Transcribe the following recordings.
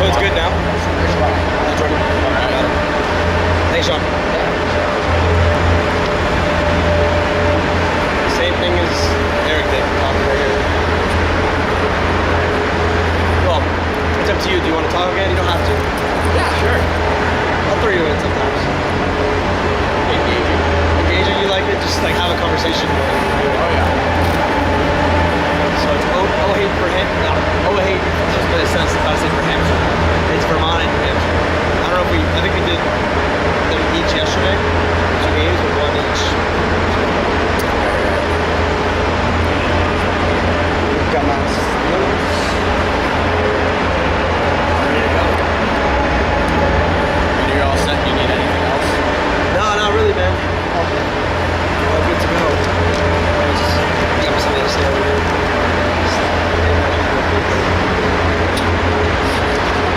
So it's good now? Thanks, Sean. Same thing as Eric did. Right here. Well, it's up to you. Do you want to talk again? You don't have to. Yeah, sure. I'll throw you in sometimes. Engaging, you like it? Just like have a conversation. Oh, yeah. So it's oh hate for him. No, oh hate. Just in a sense, if I say for Hampshire, it's Vermont and New Hampshire. I don't know if I think we did them each yesterday. 2 games or one each. Got my notes. Ready to go. And you're all set? You need anything else? No, not really, man. All good to go. Just got something to say over here.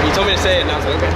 You told me to say it, and I was like, okay.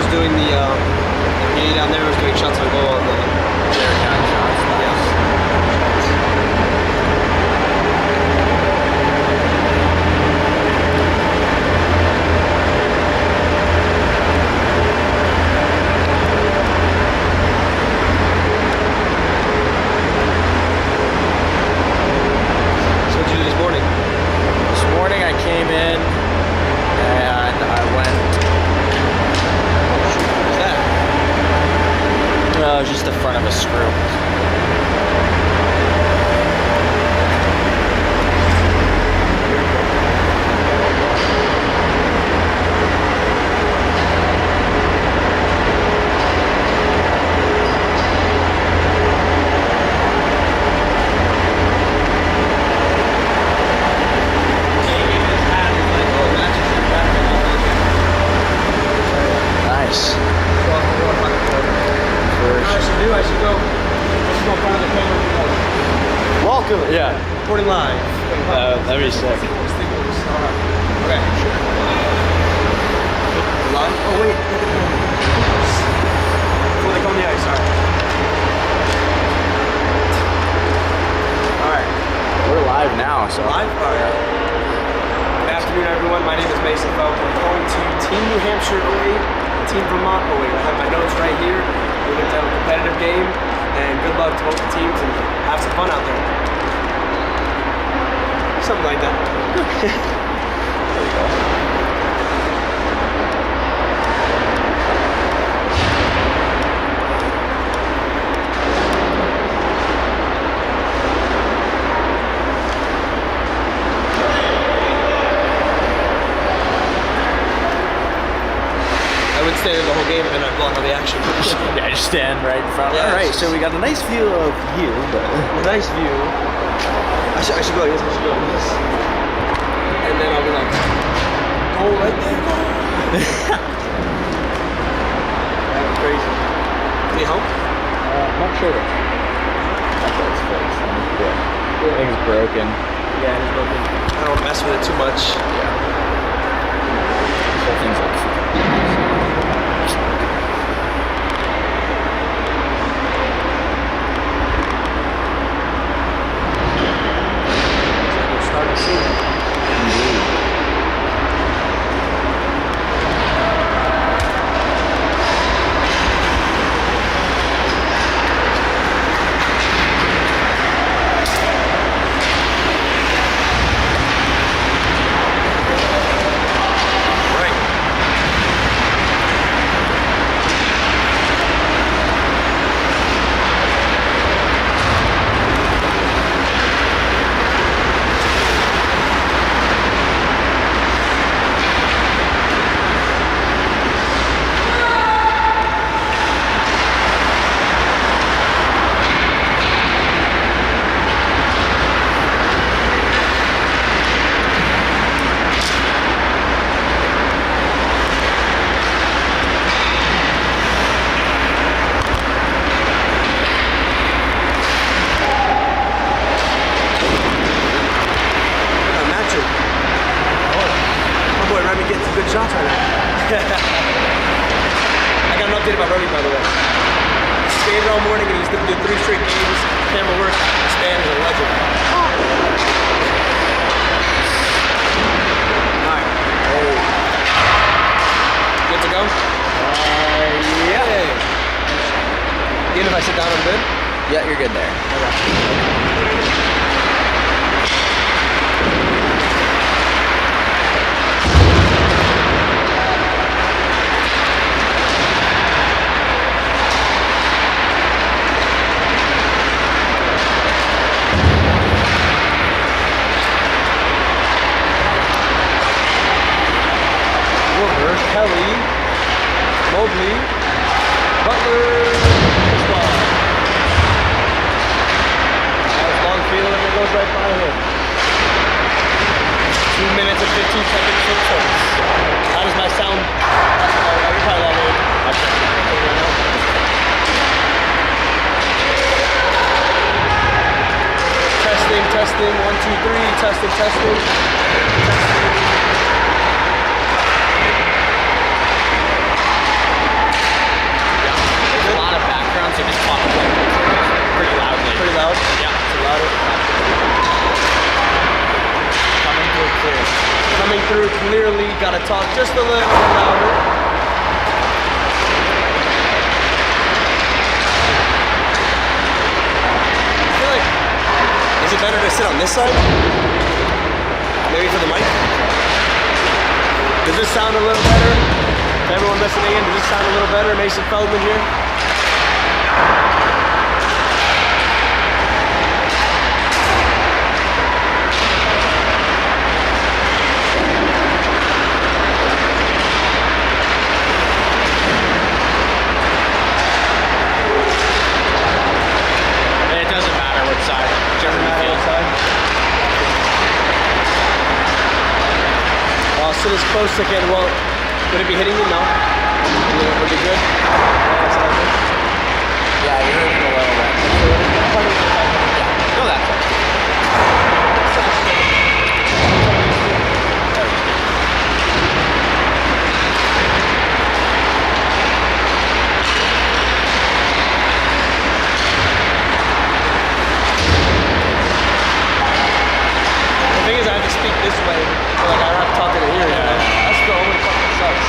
Doing the PA down there was doing shots on goal on the Shots. So what did you do this morning? This morning I came in and I went. What's that? Just the front of a screw. Nice. I should go in front of the camera. Welcome. Yeah. Recording live. That'd be sick. Okay. Live? Oh wait. Before they go on the ice, sorry. Alright. We're live now, so. Live? Alright. Good afternoon, everyone. My name is Mason Felk. We're going to Team New Hampshire 08, Team Vermont 08. I have my notes right here. We're going to have a competitive game, and good luck to both the teams, and have some fun out there. Something like that. There you go. I would stay there the whole game and I'd block all the action. Yeah, just stand right in front. Yeah, All right, so we got a nice view of you, but a nice view. I should go like this, I should go like this. And then I'll be like, oh, right there, go. That's crazy. Can you help? I'm not sure. Okay, it's fixed. Yeah. Thing's broken. Yeah, it's broken. I don't mess with it too much. Yeah. This whole thing's like getting some good shots right now. I got an update about Brody, by the way. He skated all morning and he's going to do 3 straight games. Camera work. This man is a legend. Alright. Good to go? Yeah. Even if I sit down, I'm good? Yeah, you're good there. Okay. Kelly, Mobley, Butler, Swan. That was long field and it goes right by him. 2 minutes and 15 seconds to choice. How does my sound? You're probably all over. Testing, testing, 1, 2, 3, testing, testing. So just talk pretty loudly. Pretty loud? Yeah. It's louder. Coming through clear. Coming through clearly, gotta talk just a little bit louder. I feel like, is it better to sit on this side? Maybe for the mic? Does this sound a little better? To everyone listening in, does this sound a little better? Mason Feldman here. Sit as close as I can. Well, would it be hitting you? No. Would it be good? Yeah, you're hitting a little bit. Yeah. Go that way. The thing is, I have to speak this way. So like, I don't have to talk in the ear, you know? That's the only fucking sucks.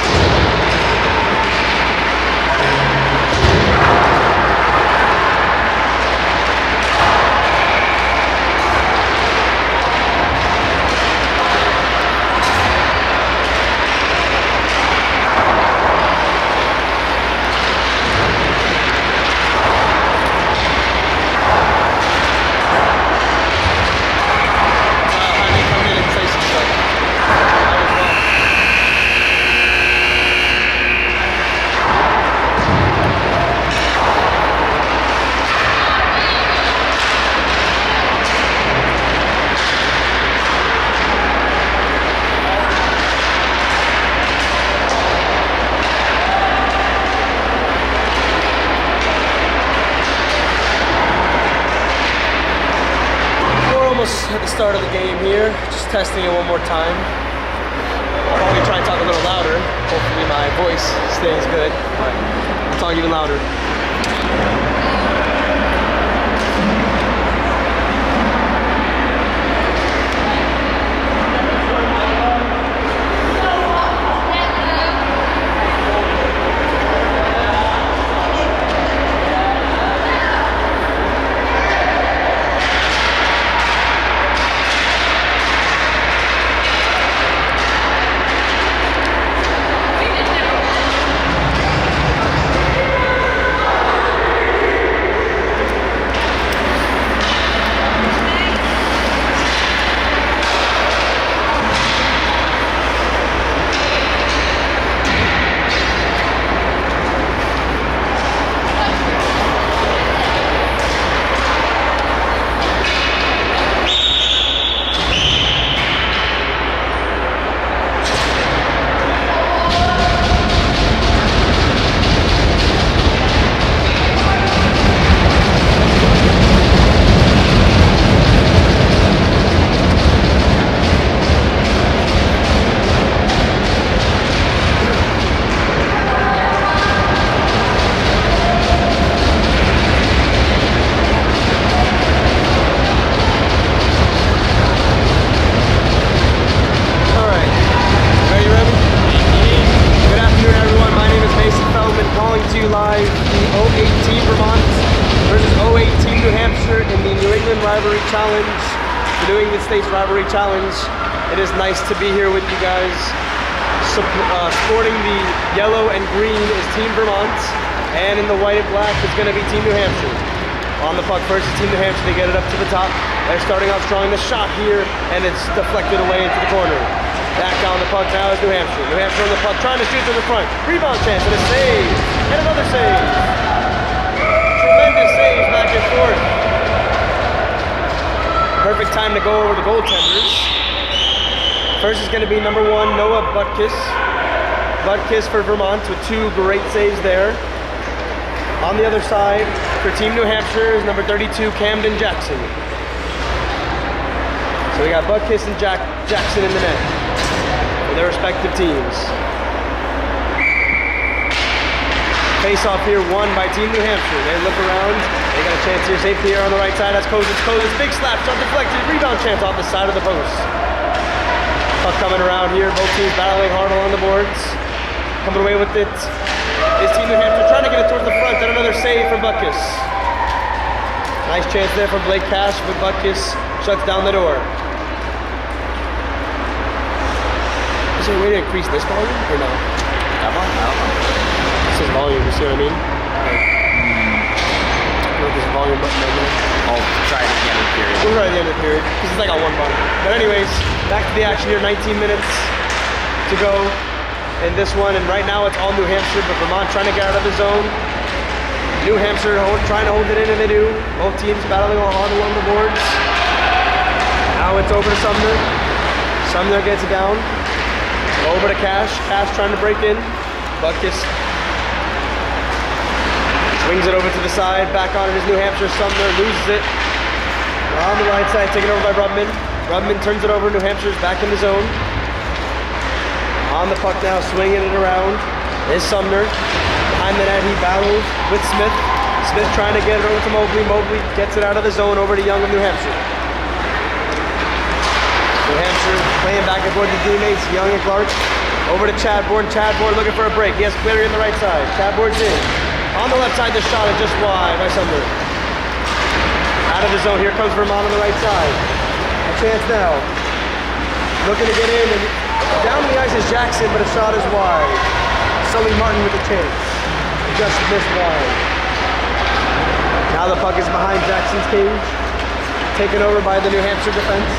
At the start of the game here, just testing it one more time. I'm going to try and talk a little louder. Hopefully my voice stays good, but I'll talk even louder. States Rivalry Challenge. It is nice to be here with you guys. Sporting the yellow and green is Team Vermont, and in the white and black is going to be Team New Hampshire. On the puck first is Team New Hampshire. They get it up to the top. They're starting out strong. The shot here, and it's deflected away into the corner. Back on the puck now is New Hampshire. New Hampshire on the puck, trying to shoot to the front. Rebound chance, and a save. And another save. Tremendous saves back and forth. Perfect time to go over the goaltenders. First is going to be number 1, Noah Butkus. Butkus for Vermont with 2 great saves there. On the other side, for Team New Hampshire is number 32, Camden Jackson. So we got Butkus and Jackson in the net for their respective teams. Face-off here won by Team New Hampshire. They look around. They got a chance here. Safety here on the right side. That's Kozits. Big slap shot deflected. Rebound chance off the side of the post. Puck coming around here. Both teams battling hard along the boards. Coming away with it is Team New Hampshire trying to get it towards the front. Then another save from Butkus. Nice chance there from Blake Cash, but Butkus shuts down the door. Is there a way to increase this volume or no? That one? I don't know. This is volume, you see what I mean? Like, I don't know if there's a volume button right there. I'll try it at the end of the period. We'll try at the end of the period, because it's like on one button. But anyways, back to the action here, 19 minutes to go in this one, and right now it's all New Hampshire, but Vermont trying to get out of the zone. New Hampshire trying to hold it in, and they do. Both teams battling hard along the boards. Now it's over to Sumner. Sumner gets it down. Over to Cash. Cash trying to break in. Butkus swings it over to the side. Back on it is New Hampshire. Sumner loses it. On the right side, taken over by Rubman. Rubman turns it over. New Hampshire's back in the zone. On the puck now, swinging it around is Sumner. Behind the net, he battles with Smith. Smith trying to get it over to Mobley. Mobley gets it out of the zone over to Young of New Hampshire. New Hampshire playing back and forth to teammates, Young and Clark. Over to Chadbourne. Chadbourne looking for a break. He has Cleary on the right side. Chadbourne's in. On the left side, the shot is just wide by Sumner. Out of the zone, here comes Vermont on the right side. A chance now. Looking to get in, and down the ice is Jackson, but a shot is wide. Sully Martin with a chance. Just missed wide. Now the puck is behind Jackson's cage. Taken over by the New Hampshire defense.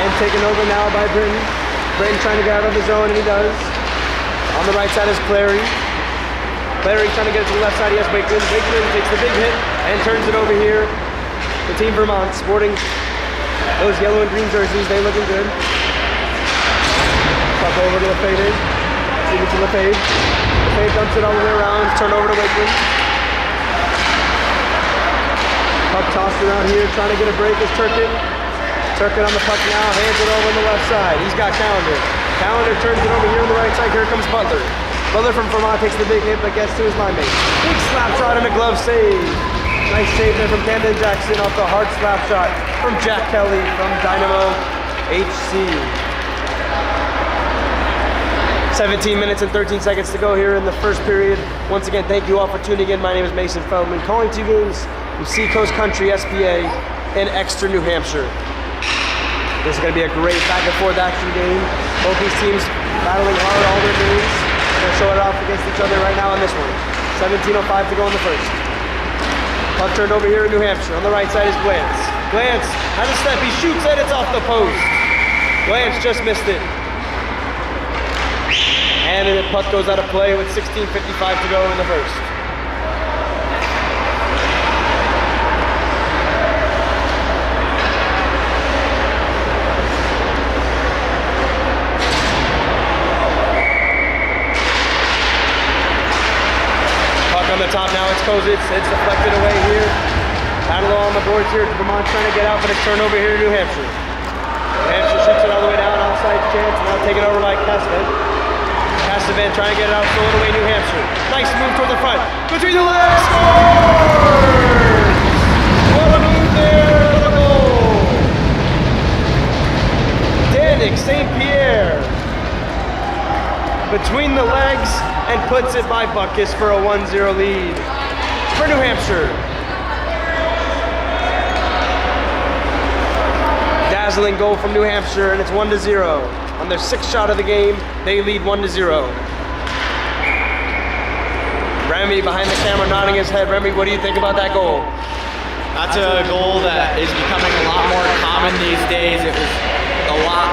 And taken over now by Britton. Britton trying to get out of the zone, and he does. On the right side is Clary. Clary trying to get it to the left side. He has Wakeland. Wakeland takes the big hit and turns it over here to Team Vermont, sporting those yellow and green jerseys. They looking good. Puck over to LeFave. See it to LeFave. LeFave dumps it all the way around. Turn over to Wakeland. Puck tossed around here, trying to get a break is Turkin. Turkin on the puck now, hands it over on the left side. He's got Calendar. Calendar turns it over here on the right side. Here comes Butler. Butler from Vermont takes the big hit, but gets to his line mate. Big slap shot and a glove save. Nice save there from Camden Jackson off the hard slap shot from Jack Kelly from Dynamo HC. 17 minutes and 13 seconds to go here in the first period. Once again, thank you all for tuning in. My name is Mason Feldman, calling 2 games from Seacoast Country SPA in Exeter, New Hampshire. This is going to be a great back and forth action game. Both these teams battling hard all their games. They're going to show it off against each other right now in this one. 17:05 to go in the first. Puck turned over here in New Hampshire. On the right side is Glantz. Glantz has a step. He shoots it. It's off the post. Glantz just missed it. And the puck goes out of play with 16:55 to go in the first. On the top now, it's Kozits. It's deflected away here. Battle on the boards here. Vermont trying to get out, but it's turned over here to New Hampshire. New Hampshire shoots it all the way down, offside chance. Now taken over by Casavan. Casavan trying to get it out, throw it away, New Hampshire. Nice move toward the front. Between the legs, scores! What a move there, the goal! Danik St. Pierre. Between the legs, and puts it by Butkus for a 1-0 lead for New Hampshire. dazzling goal from New Hampshire, and it's 1-0. On their 6th shot of the game, they lead 1-0. Remy behind the camera nodding his head. Remy, what do you think about that goal? That's a goal that is becoming a lot more common these days. It was a lot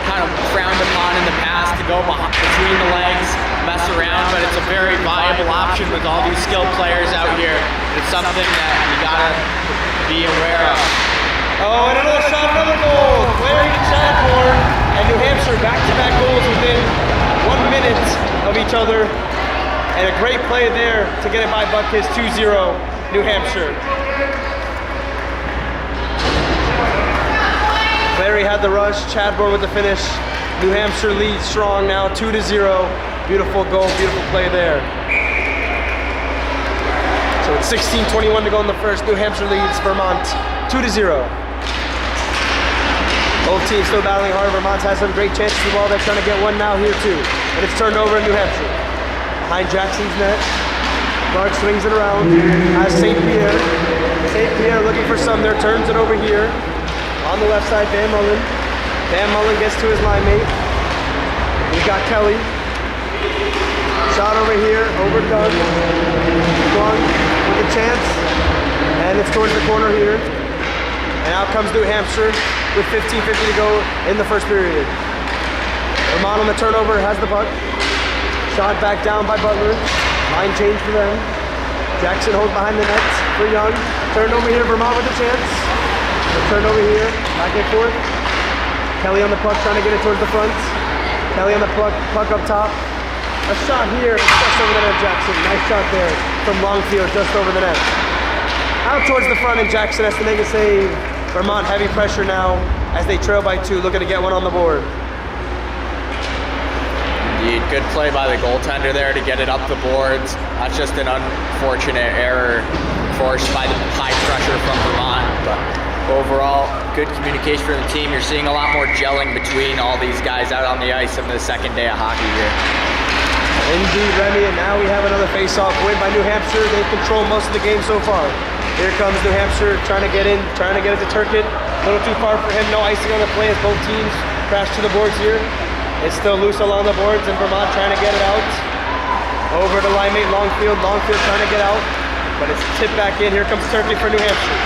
kind of frowned upon in the past to go between the legs, mess around, but it's a very viable option with all these skilled players out here. It's something that you gotta be aware of. Oh, and another shot, another goal. Clary to Chadbourne, and New Hampshire back-to-back goals within 1 minute of each other. And a great play there to get it by Buckus, 2-0, New Hampshire. Clary had the rush, Chadbourne with the finish. New Hampshire leads strong now, 2-0. Beautiful goal, beautiful play there. So it's 16:21 to go in the first. New Hampshire leads Vermont, 2-0. Both teams still battling hard. Vermont has some great chances of the ball. They're trying to get one now here too. And it's turned over in New Hampshire. Behind Jackson's net. Clark swings it around. Has St. Pierre. St. Pierre looking for Sumner. Turns it over here. On the left side, Van Mullen. Van Mullen gets to his line mate. We've got Kelly. Shot over here. Overdone. One with a chance. And it's towards the corner here. And out comes New Hampshire with 15:50 to go in the first period. Vermont on the turnover has the puck. Shot back down by Butler. Line change for them. Jackson holds behind the net for Young. Turned over here, Vermont with a chance. Turn over here, back and forth. Kelly on the puck trying to get it towards the front. Kelly on the puck up top. A shot here, just over the net, Jackson. Nice shot there from Longfield, just over the net. Out towards the front, and Jackson has to make a save. Vermont heavy pressure now as they trail by 2, looking to get one on the board. Indeed, good play by the goaltender there to get it up the boards. That's just an unfortunate error forced by the high pressure from Vermont. But overall, good communication from the team. You're seeing a lot more gelling between all these guys out on the ice in the second day of hockey here. Indeed, Remy, and now we have another face-off win by New Hampshire. They've controlled most of the game so far. Here comes New Hampshire trying to get in, trying to get it to Turkett. A little too far for him, no icing on the play as both teams crash to the boards here. It's still loose along the boards, and Vermont trying to get it out. Over to line mate Longfield. Longfield trying to get out, but it's tipped back in. Here comes Turkett for New Hampshire.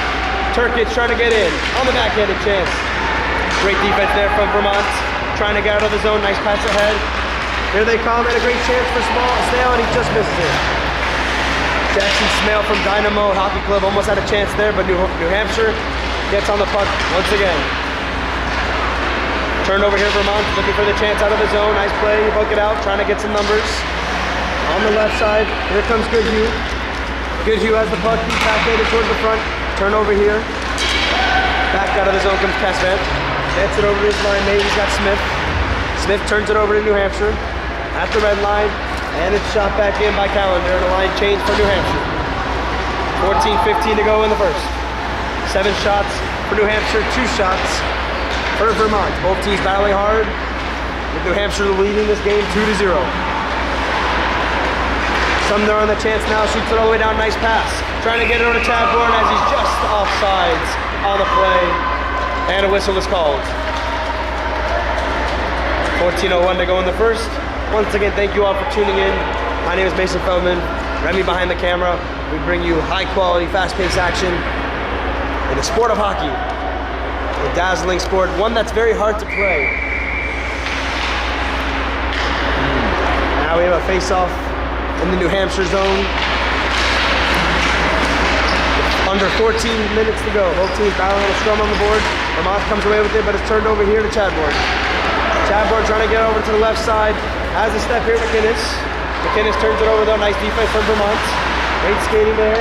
Turkett's trying to get in on the backhanded chance. Great defense there from Vermont. Trying to get out of the zone. Nice pass ahead. Here they come, and a great chance for Snell, and he just misses it. Jackson Smale from Dynamo Hockey Club almost had a chance there, but New Hampshire gets on the puck once again. Turned over here, Vermont looking for the chance out of the zone. Nice play, book it out, trying to get some numbers. On the left side, here comes Goodhue. Goodhue has the puck, he's backhanded towards the front. Turn over here. Back out of the zone comes Casvant. Gets it over to his line mate, he's got Smith. Smith turns it over to New Hampshire. At the red line, and it's shot back in by Callender, and a line change for New Hampshire. 14:15 to go in the first. 7 shots for New Hampshire, 2 shots for Vermont. Both teams battling hard, with New Hampshire leading this game 2-0. Sumner on the chance now, shoots it all the way down, nice pass. Trying to get it over to Chadbourne as he's just offsides on the play, and a whistle is called. 14:01 to go in the first. Once again, thank you all for tuning in. My name is Mason Feldman. Remy behind the camera. We bring you high-quality, fast-paced action in the sport of hockey. A dazzling sport, one that's very hard to play. Now we have a face-off in the New Hampshire zone. Under 14 minutes to go. Both teams battling a scrum on the board. Vermont comes away with it, but it's turned over here to Chadbourne. Chadbourne trying to get over to the left side. Has a step here, McInnes. McInnes turns it over though. Nice defense from Vermont. Great skating there.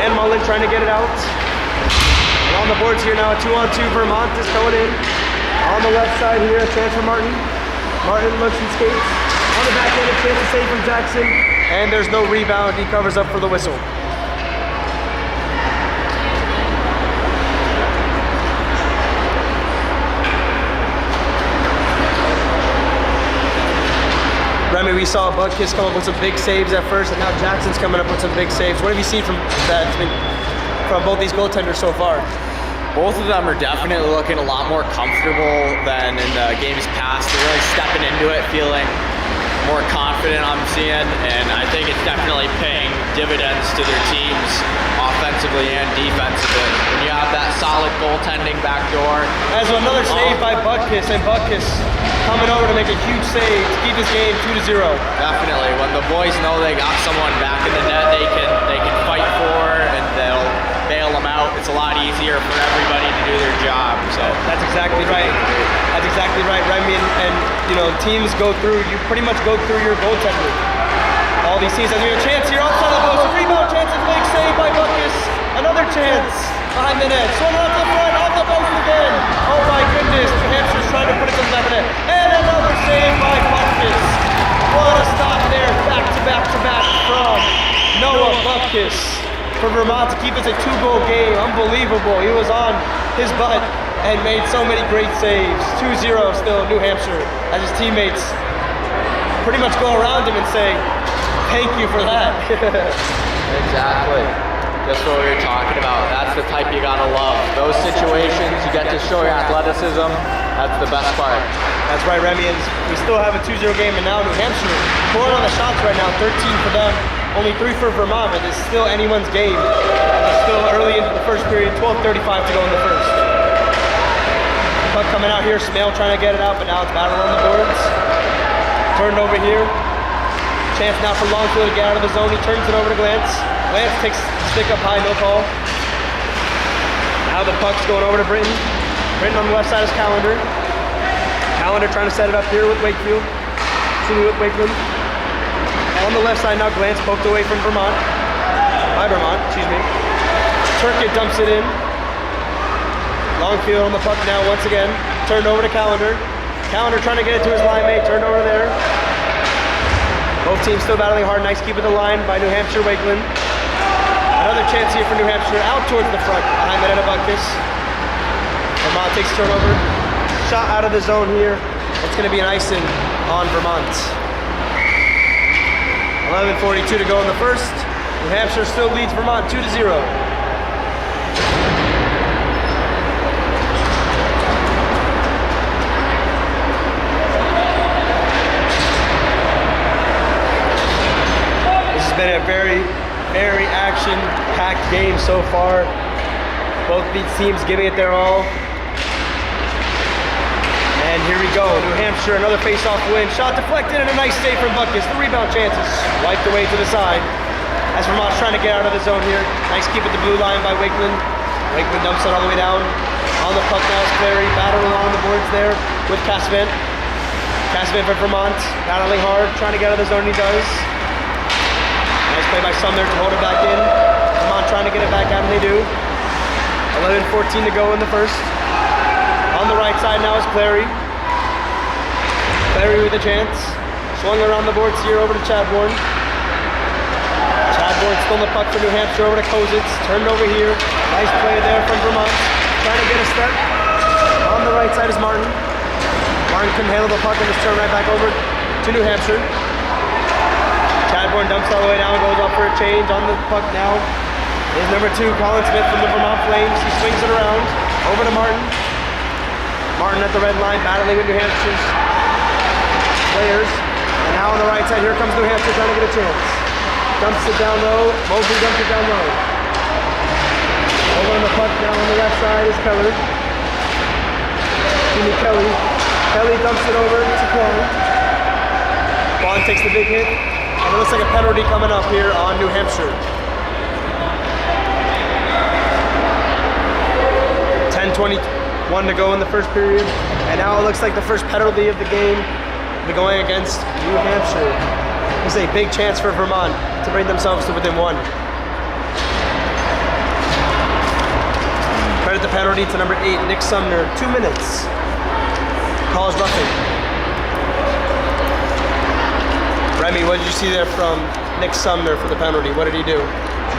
And Mullen trying to get it out. And on the boards here now, a 2-on-2. Vermont is going in. On the left side here, a chance for Martin. Martin looks and skates. On the back end, a chance to save from Jackson. And there's no rebound. He covers up for the whistle. Remy, we saw Buckus come up with some big saves at first, and now Jackson's coming up with some big saves. What have you seen from that from both these goaltenders so far? Both of them are definitely looking a lot more comfortable than in the games past. They're really stepping into it, feeling more confident, I'm seeing, and I think it's definitely paying dividends to their teams offensively and defensively. When you have that solid goaltending back door. As another save by Butkus, and Butkus coming over to make a huge save to keep this game 2-0. Definitely. When the boys know they got someone back in the net they can fight for, and they'll bail them out. It's a lot easier for everybody to do their job. So that's exactly right. That's exactly right, Remy. And you know, teams go through. You pretty much go through your goaltender. All these teams. We have a chance here outside the post. Rebound chance and big save by Butkus. Another chance behind the net. Swung off the front, off the post again. Oh my goodness! New Hampshire's trying to put it to the back of the net. And another save by Butkus. What a stop there! Back to back to back from Noah Butkus for Vermont to keep it a 2-goal game. Unbelievable. He was on his butt and made so many great saves. 2-0 still New Hampshire as his teammates pretty much go around him and say, thank you for that. Exactly. Just what we were talking about. That's the type you gotta love. Those situations, you get to show your athleticism. That's the best part. That's right, Remy. And we still have a 2-0 game, and now New Hampshire pulling on the shots right now. 13 for them, only 3 for Vermont, but it's still anyone's game. It's still early into the first period, 12:35 to go in the first. Puck coming out here, Smale trying to get it out, but now it's battle on the boards. Turned over here. Chance now for Longfield to get out of the zone. He turns it over to Glantz. Glantz takes the stick up high, no call. Now the puck's going over to Britton. Britton on the left side is Callender. Callender trying to set it up here with Wakefield. With Wakeland. On the left side now, Glantz poked away from Vermont. By Vermont, excuse me. Turkett dumps it in. Longfield on the puck now once again. Turned over to Callender. Callender trying to get it to his line mate. Turned over there. Both teams still battling hard. Nice keep of the line by New Hampshire, Wakeland. Another chance here for New Hampshire. Out towards the front behind the net of Butkus. Vermont takes turnover. Shot out of the zone here. It's going to be an icing on Vermont. 11:42 to go in the first. New Hampshire still leads Vermont 2-0. This has been a very, very action-packed game so far. Both these teams giving it their all. And here we go, New Hampshire, another face-off win. Shot deflected and a nice save from Butkus. The rebound chances wiped away to the side. As Vermont's trying to get out of the zone here. Nice keep at the blue line by Wakeland. Wakeland dumps it all the way down. On the puck now is Clary, battling along the boards there with Casvin. Casvin for Vermont, battling hard, trying to get out of the zone, he does. Nice play by Sumner to hold it back in. Vermont trying to get it back out, and they do. 11:14 to go in the first. On the right side now is Clary. Clary with a chance. Swung around the boards here over to Chadbourne. Chadbourne still in the puck for New Hampshire over to Kozitz. Turned over here. Nice play there from Vermont. Trying to get a step. On the right side is Martin. Martin couldn't handle the puck and just turned right back over to New Hampshire. Chadbourne dumps all the way down, goes up for a change. On the puck now is number 2, Colin Smith from the Vermont Flames. He swings it around. Over to Martin. Martin at the red line, battling with New Hampshire's players. And now on the right side, here comes New Hampshire trying to get a chance. Dumps it down low. Mosley dumps it down low. Over on the puck now on the left side is Keller. Kelly. Kelly dumps it over to Quan. Quan takes the big hit. And it looks like a penalty coming up here on New Hampshire. 10:21 to go in the first period. And now it looks like the first penalty of the game will be going against New Hampshire. This is a big chance for Vermont to bring themselves to within 1. Credit the penalty to number 8, Nick Sumner. 2 minutes. Calls roughing. Remy, what did you see there from Nick Sumner for the penalty? What did he do?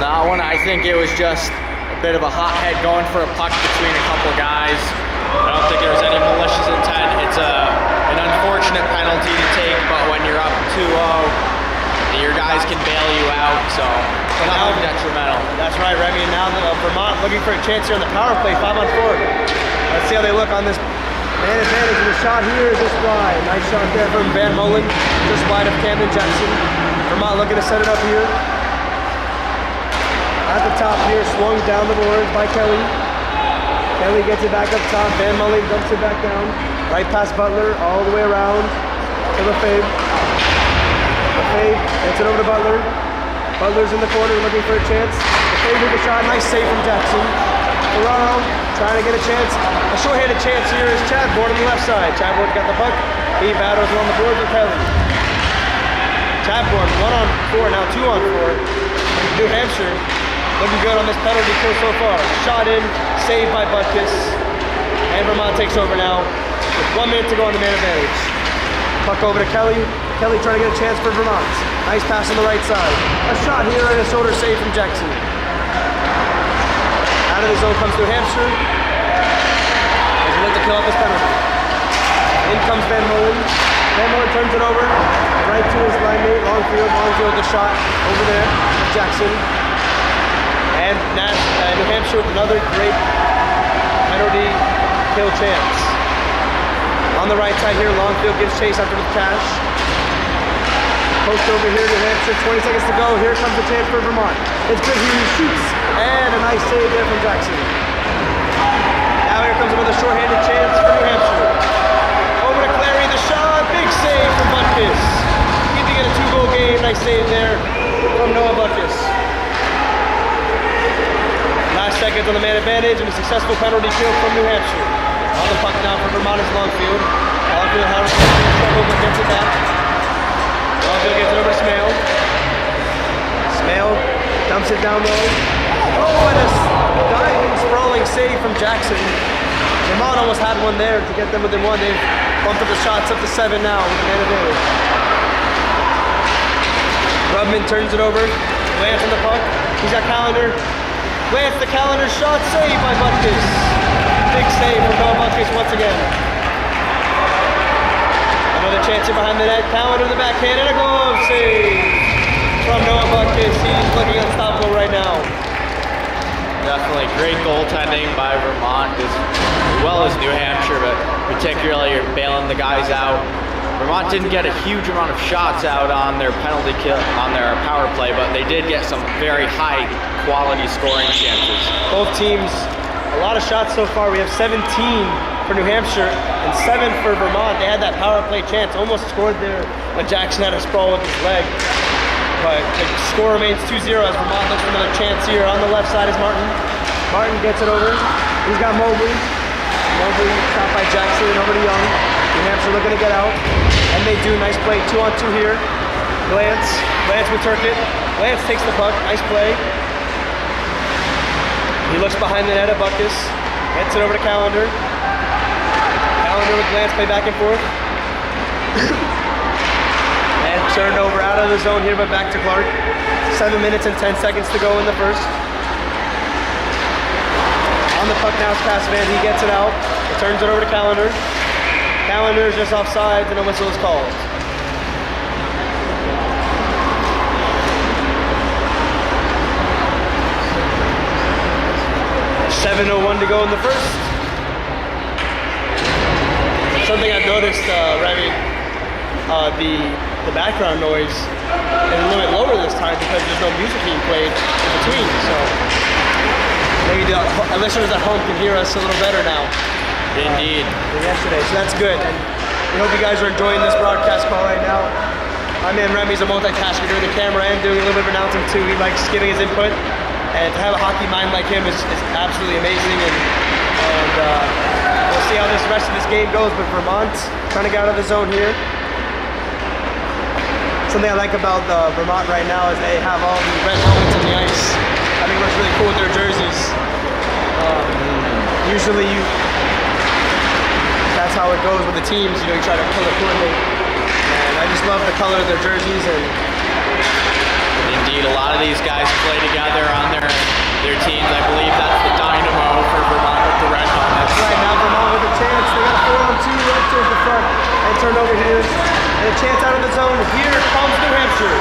That one, I think it was just a bit of a hothead going for a puck between a couple of guys. I don't think there was any malicious intent. It's an unfortunate penalty to take, but when you're up 2-0, your guys can bail you out, so But now, detrimental. that's right, Remy. And now Vermont looking for a chance here on the power play, 5 on 4. Let's see how they look on this man advantage. And the shot here is just wide. Nice shot there from Van Mullen, just wide of Camden Jackson. Vermont looking to set it up here. At the top here, swung down the boards by Kelly. Kelly gets it back up top. Van Mullen dumps it back down. Right past Butler, all the way around to Lefebvre. Lefebvre gets it over to Butler. Butler's in the corner looking for a chance. Lefebvre with the shot. Nice save from Jackson. Ferraro trying to get a chance. A short-handed chance here is Chadbourne on the left side. Chadbourne got the puck. He battles along the boards with Kelly. Chadbourne 1 on 4, now 2 on 4. New Hampshire looking good on this penalty kill so far. Shot in, saved by Butkus. And Vermont takes over now with 1 minute to go on the man advantage. Puck over to Kelly. Kelly trying to get a chance for Vermont. Nice pass on the right side. A shot here and a shoulder save from Jackson. Out of the zone comes New Hampshire. As he looks to kill off his penalty. In comes Van Mullen. Van Mullen turns it over. Right to his line mate. Longfield with the shot over there. Jackson. And New Hampshire with another great penalty kill chance. On the right side here, Longfield gives chase after the cash. Post over here, New Hampshire, 20 seconds to go. Here comes the chance for Vermont. It's good here, he shoots. And a nice save there from Jackson. Now here comes another short-handed chance for New Hampshire. Over to Clary, the shot, big save from Butkus. Keeping it a 2-goal game, nice save there from Noah Butkus. Last seconds on the man advantage and a successful penalty kill from New Hampshire. On the puck now for Vermont is Longfield. Longfield has trouble but gets it back. Longfield gets it over to Smale. Smale dumps it down low. Oh, and a diving, sprawling save from Jackson. Vermont almost had one there to get them within 1. They've bumped up the shots up to 7 now with the man advantage. Rubman turns it over. Lance on the puck. He's got Calendar. Lance the Calendar shot, saved by Butkus. Big save from Noah Butkus once again. Another chance here behind the net. Calendar in the backhand and a glove save from Noah Butkus. He's looking unstoppable right now. Definitely great goaltending by Vermont, as well as New Hampshire, but particularly you're bailing the guys out. Vermont didn't get a huge amount of shots out on their penalty kill, on their power play, but they did get some very high quality scoring chances. Both teams, a lot of shots so far. We have 17 for New Hampshire and 7 for Vermont. They had that power play chance, almost scored there when Jackson had a sprawl with his leg. But the score remains 2-0 as Vermont looks for another chance here. On the left side is Martin. Martin gets it over. He's got Mobley. Mobley shot by Jackson and over to Young. New Hampshire looking to get out. And they do. Nice play. 2-on-2 here. Lance with Turkett. Lance takes the puck. Nice play. He looks behind the net at Butkus. Gets it over to Calendar. Calendar with Lance play back and forth. And turned over out of the zone here, but back to Clark. 7 minutes and 10 seconds to go in the first. On the puck now is Cassvan. He gets it out. He turns it over to Calendar. Calendar is just offsides and a whistle is called. .7:01 to go in the first. Something I've noticed, Remy, the background noise is a little bit lower this time because there's no music being played in between. So maybe the listeners at home can hear us a little better now. Indeed. Than yesterday, so that's good. And we hope you guys are enjoying this broadcast call right now. My man Remy's a multitasker, doing the camera and doing a little bit of announcing too. He likes giving his input. And to have a hockey mind like him is absolutely amazing. And we'll see how this rest of this game goes. But Vermont trying to get out of the zone here. Something I like about Vermont right now is they have all the red helmets on the ice. I think it looks really cool with their jerseys. Usually that's how it goes with the teams. You know, you try to color coordinate. And I just love the color of their jerseys. And indeed, a lot of these guys play together on their teams. I believe that's the dynamo for Vermont with the red helmets. That's right, now Vermont with a chance. They got a 4-on-2 right towards the front. And turned over here. And a chance out of the zone. Here comes New Hampshire.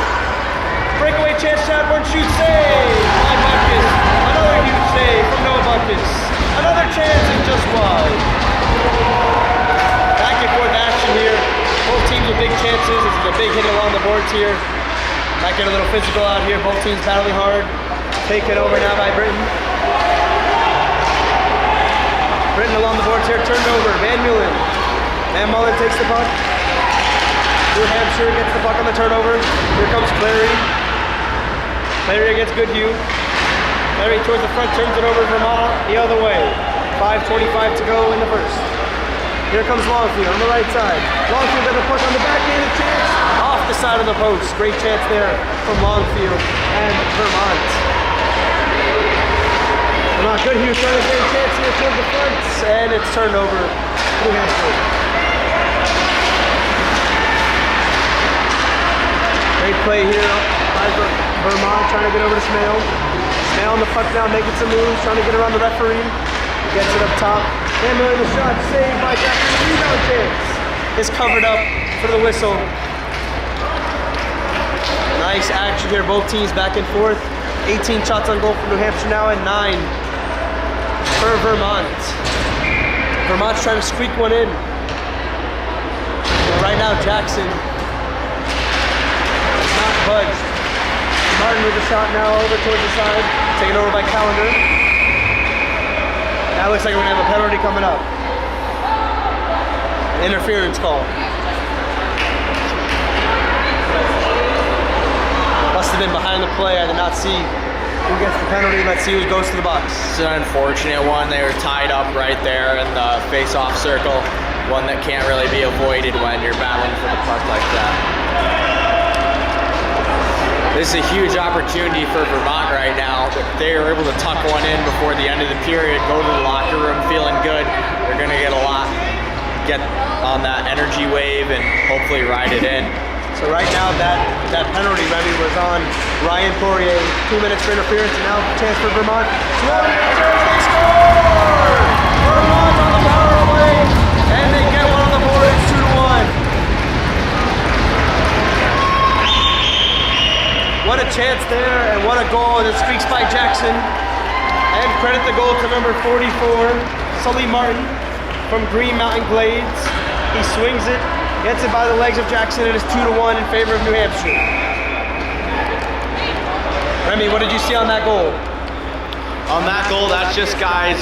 Breakaway chance, Chadbourne shoots, save by Buckus. Another huge save from Noah Buckus. Another chance and just wide. Back and forth action here. Both teams with big chances. This is a big hit along the boards here. Might get a little physical out here. Both teams battling hard. Taken over now by Britton. Britton along the boards here. Turned over. Van Mullen. Van Mullen takes the puck. New Hampshire gets the puck on the turnover. Here comes Clary. Clary against Goodhue. Clary towards the front, turns it over to Vermont the other way. 5:25 to go in the first. Here comes Longfield on the right side. Longfield got the puck on the backhand, a chance off the side of the post. Great chance there from Longfield and Vermont. Vermont Goodhue trying to get a chance here towards the front, and it's turned over to New Hampshire. Great play here by Vermont trying to get over to Smale. Smale on the puck now, making some moves, trying to get around the referee. Gets it up top. Van Mullen, the shot saved by Jackson. Rebound chance is covered up for the whistle. Nice action here, both teams back and forth. 18 shots on goal for New Hampshire now and 9 for Vermont. Vermont's trying to squeak one in. But right now, Jackson is not budged. Martin with the shot now over towards the side, taken over by Callender. Now looks like we're gonna have a penalty coming up. Interference call. Must have been behind the play. I did not see who gets the penalty. Let's see who goes to the box. It's an unfortunate one. They were tied up right there in the face-off circle. One that can't really be avoided when you're battling for the puck like that. This is a huge opportunity for Vermont right now. They are able to tuck one in before the end of the period, go to the locker room feeling good. They're gonna get on that energy wave and hopefully ride it in. So right now that penalty, Remy, was on Ryan Poirier. 2 minutes for interference, and now chance for Vermont. They score! Vermont on the power play, and they get one on the board. It's 2-1. What a chance there, and what a goal. And it streaks by Jackson. And credit the goal to number 44, Sully Martin from Green Mountain Glades. He swings it, gets it by the legs of Jackson. It is 2-1 in favor of New Hampshire. Remy, what did you see on that goal? On that goal, that's just guys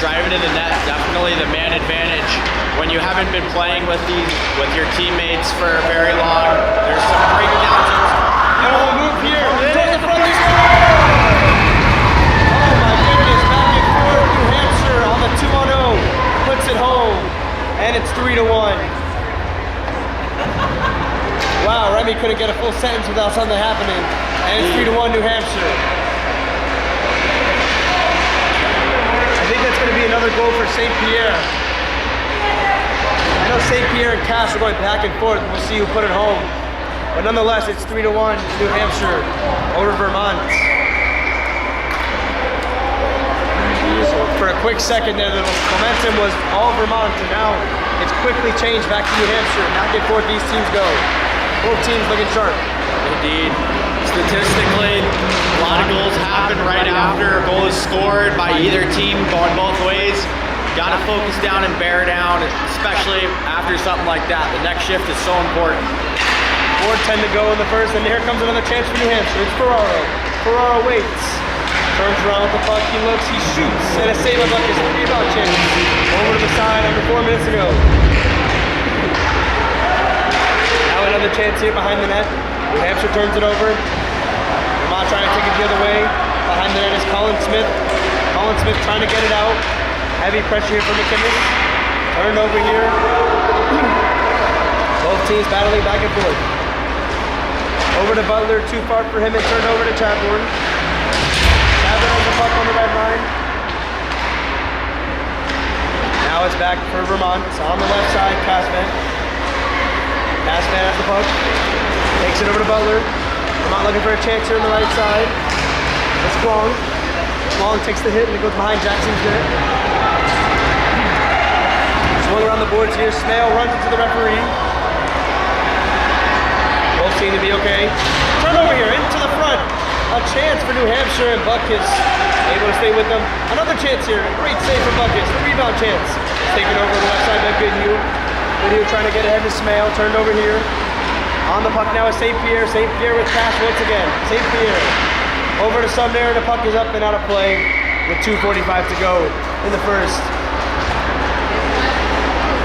driving to the net. Definitely the man advantage. When you haven't been playing with your teammates for very long, there's some breakdowns. Beautiful move here. Towards the front, they score! Oh my goodness, back and forth. New Hampshire on the 2-0 puts it home, and it's 3-1. Wow, Remy couldn't get a full sentence without something happening, and it's 3-1 New Hampshire. I think that's going to be another goal for St. Pierre. I know St. Pierre and Cass are going back and forth. We'll see who put it home. But nonetheless, it's 3-1 New Hampshire over Vermont. So for a quick second there, the momentum was all Vermont, and now it's quickly changed back to New Hampshire. Back and forth these teams go. Both teams looking sharp. Indeed. Statistically, a lot of goals happen right after a goal is scored by either team going both ways. Got to focus down and bear down, especially after something like that. The next shift is so important. 4:10 to go in the first, and here comes another chance for New Hampshire. It's Ferraro. Ferraro waits. Turns around with the puck, he looks, he shoots, and a save of luck is a rebound chance. Over to the side under 4 minutes ago. Now another chance here behind the net. New Hampshire turns it over. Vermont trying to take it the other way. Behind the net is Colin Smith. Colin Smith trying to get it out. Heavy pressure here from McKinnon. Turned over here. Both teams battling back and forth. Over to Butler, too far for him, and turned over to Chadbourne. Chadbourne has the puck on the red line. Now it's back for Vermont. It's on the left side, Passman. Passman has the puck. Takes it over to Butler. Vermont looking for a chance here on the right side. It's Long. Long takes the hit, and it goes behind Jackson's net. Swung around the boards here. Smale runs into the referee. Both seem to be okay. run over here, into the front. A chance for New Hampshire, and Buck is able to stay with them. Another chance here, great save for Buckus. The rebound chance. Taken over the left side by Goodhue. Goodhue trying to get ahead to Smale, turned over here. On the puck now is St. Pierre. St. Pierre with pass once again. St. Pierre over to Sumner, and the puck is up and out of play with 2:45 to go in the first.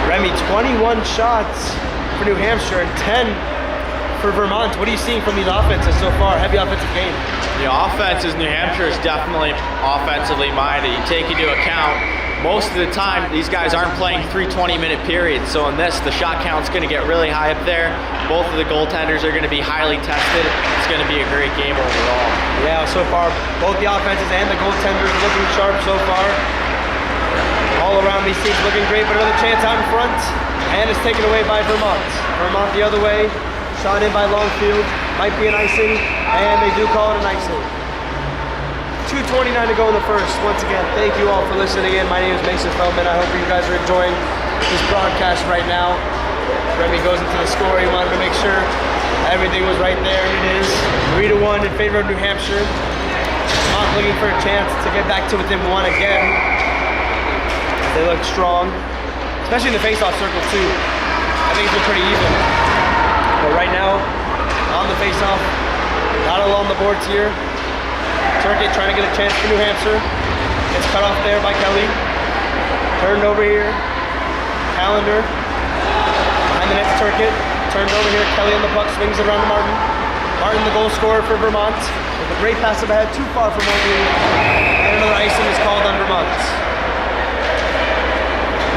Remy, 21 shots for New Hampshire and 10 for Vermont. What are you seeing from these offenses so far? Heavy offensive game. The offense is New Hampshire is definitely offensively minded. You take into account most of the time these guys aren't playing 3 20-minute periods. So in this, the shot count's going to get really high up there. Both of the goaltenders are going to be highly tested. It's going to be a great game overall. Yeah, so far both the offenses and the goaltenders are looking sharp so far. All around these teams looking great, but another chance out in front, and it's taken away by Vermont. Vermont the other way. Shot in by Longfield, might be an icing, and they do call it an icing. 2:29 to go in the first. Once again, thank you all for listening in. My name is Mason Feldman. I hope you guys are enjoying this broadcast right now. Remy goes into the score. He wanted to make sure everything was right there, and it is. 3-1 in favor of New Hampshire. Vermont looking for a chance to get back to within one again. They look strong, especially in the face-off circle too. I think it's been pretty even. But right now, on the face-off, not all on the boards here. Turkett trying to get a chance for New Hampshire. Gets cut off there by Kelly. Turned over here. Callender. Behind the net to Turkett. Turned over here. Kelly on the puck. Swings it around to Martin. Martin, the goal scorer for Vermont. With a great pass up ahead. Too far from Mobley. And another icing is called on Vermont.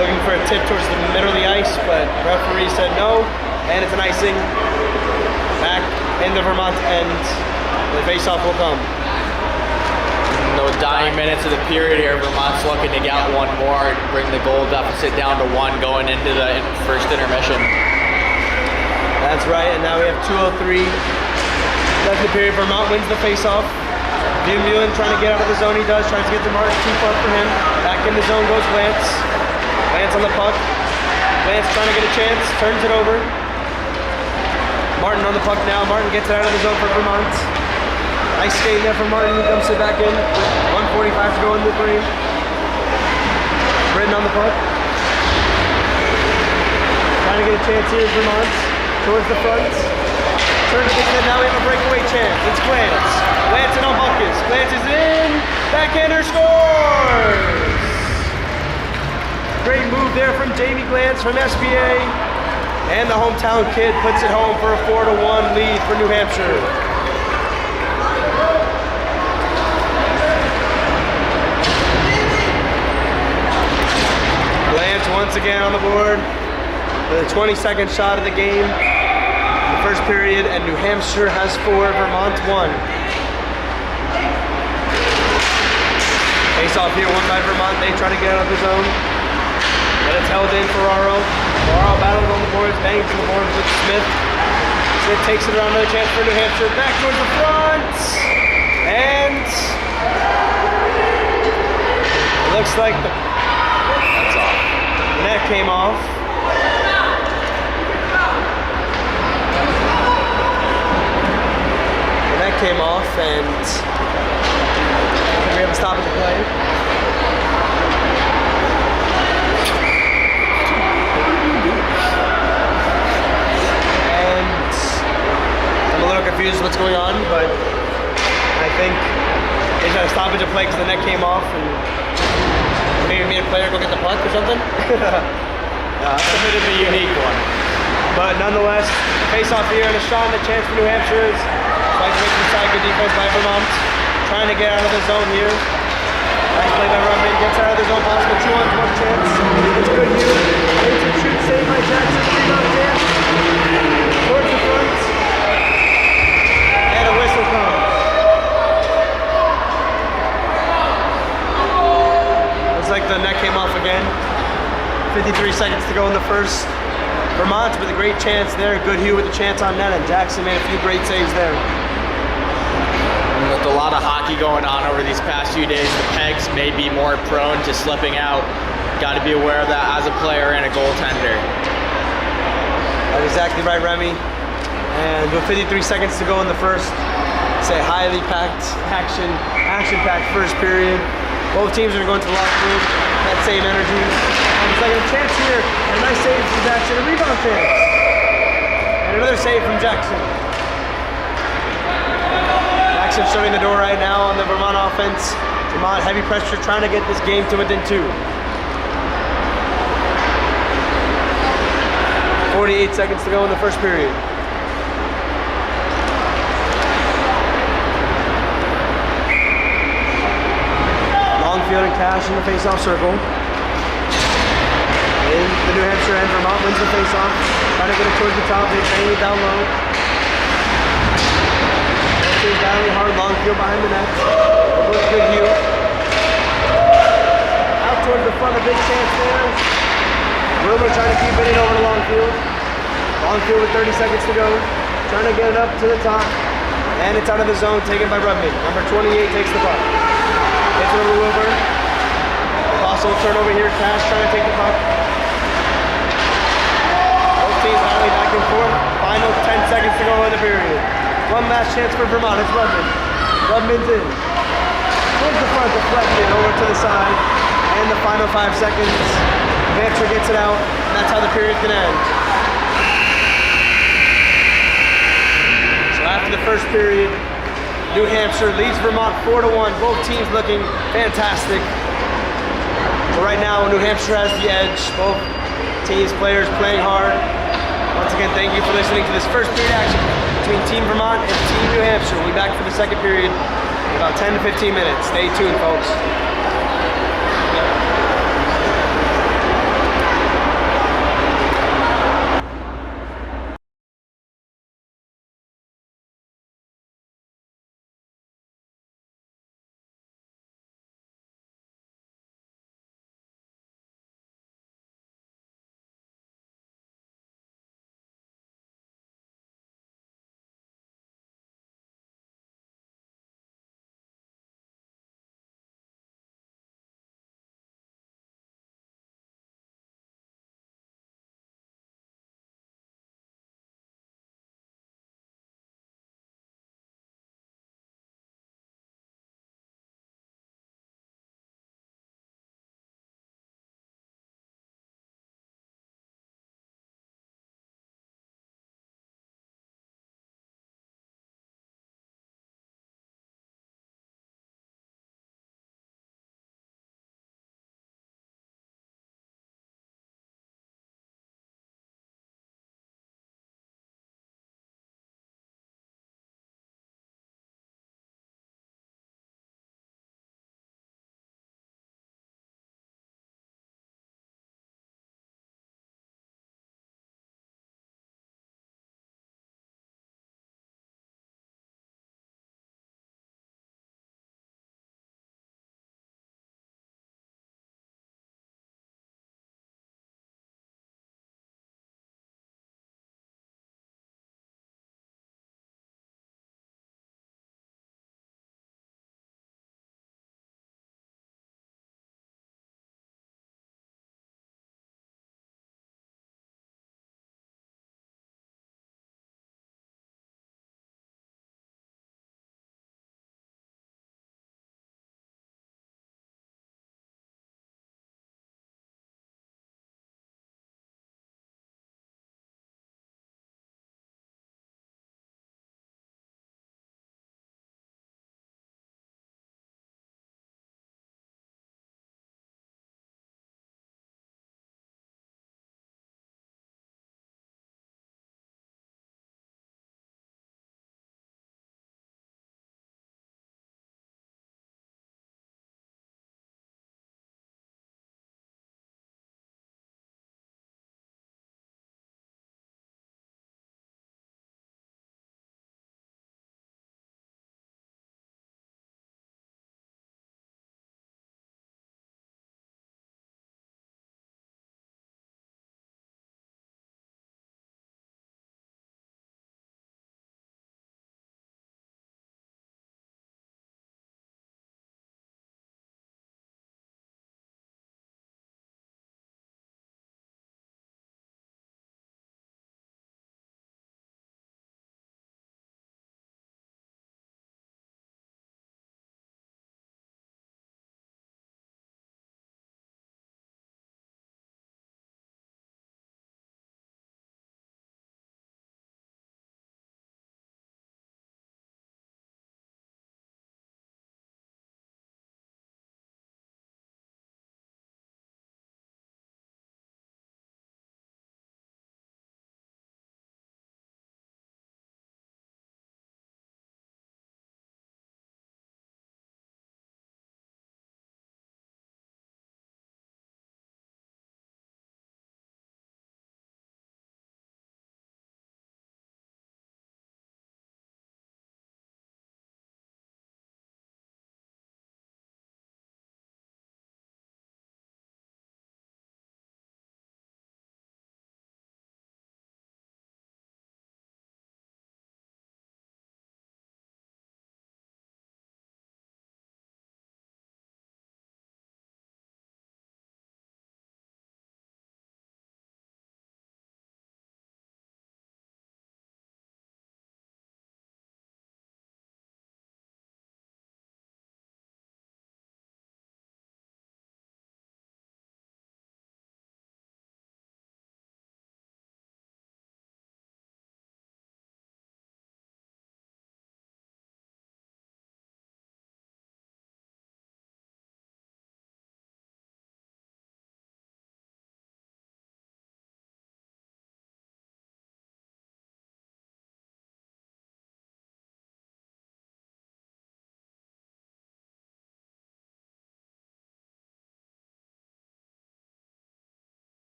Looking for a tip towards the middle of the ice, but referee said no. And it's an icing back in the Vermont end. The face-off will come. Those dying minutes of the period here, Vermont's looking to get one more and bring the goal deficit down to 1 going into the first intermission. That's right, and now we have 2:03 left in the period. Vermont wins the face-off. Buren trying to get out of the zone. He does, tries to get to Martin. Too far for him. Back in the zone goes Lance. Lance on the puck. Lance trying to get a chance. Turns it over. Martin on the puck now. Martin gets it out of the zone for Vermont. Nice skate there for Martin. He dumps it back in. 1:45 to go in the frame. Britton on the puck. Trying to get a chance here, Vermont. Towards the front. Turns it in. Now we have a breakaway chance. It's Glantz. Glantz in on Buckus. Glantz is in. Backhander scores! Great move there from Jamie Glantz from SPA. And the hometown kid puts it home for a 4-1 lead for New Hampshire. Glantz once again on the board. The 22nd shot of the game. The first period, and New Hampshire has 4, Vermont 1. Face off here, won by Vermont. They try to get out of the zone. But it's held in for Ferraro. Ferraro battles on the boards, bangs on the boards with Smith. Smith takes it around, another chance for New Hampshire. Back towards the front. And it looks like that's off. The net came off. The net came off, and we have a stoppage of play. I'm a little confused what's going on, but I think they got a stoppage of play because the net came off, and maybe me and a player go get the puck or something. It's a bit of a unique one. But nonetheless, face off here and a shot and a chance for New Hampshire. Like inside, good defense by Vermont. Trying to get out of the zone here. Nice play by Rubin. Gets out of the zone, possible 2-on-1 chance. It's good here. It's a shoot save by Jackson. Rebound chance. Towards the front. And a whistle comes. Looks like the net came off again. 53 seconds to go in the first. Vermont with a great chance there. Goodhue with a chance on net, and Jackson made a few great saves there. With a lot of hockey going on over these past few days, the pegs may be more prone to slipping out. Got to be aware of that as a player and a goaltender. That's exactly right, Remy. And with 53 seconds to go in the first, say highly packed, action-packed first period. Both teams are going to the locker room, that same energy. And it's like a chance here, a nice save from Jackson, a rebound chance. And another save from Jackson. Jackson shutting the door right now on the Vermont offense. Vermont heavy pressure, trying to get this game to within 2. 48 seconds to go in the first period. Fielding Cash in the face-off circle. In the New Hampshire end, Vermont wins the face-off. Trying to get it towards the top, they bang it down low. Team's battling hard, long field behind the net. Looks good view. Out towards the front, a big chance there. Wilbur trying to keep hitting over the long field. Long field with 30 seconds to go. Trying to get it up to the top. And it's out of the zone, taken by Rudman. Number 28 takes the puck. Hits it over Wilbur. Also turnover here, Cash trying to take the puck. Both teams battling back and forth. Final 10 seconds to go in the period. One last chance for Vermont, it's Rudman. Rudman's in. Towards the front, deflected over to the side. And the final 5 seconds. Hampshire gets it out, and that's how the period can end. So after the first period, New Hampshire leads Vermont 4-1. Both teams looking fantastic. But right now, New Hampshire has the edge. Both teams, players playing hard. Once again, thank you for listening to this first period action between Team Vermont and Team New Hampshire. We'll be back for the second period in about 10 to 15 minutes. Stay tuned, folks.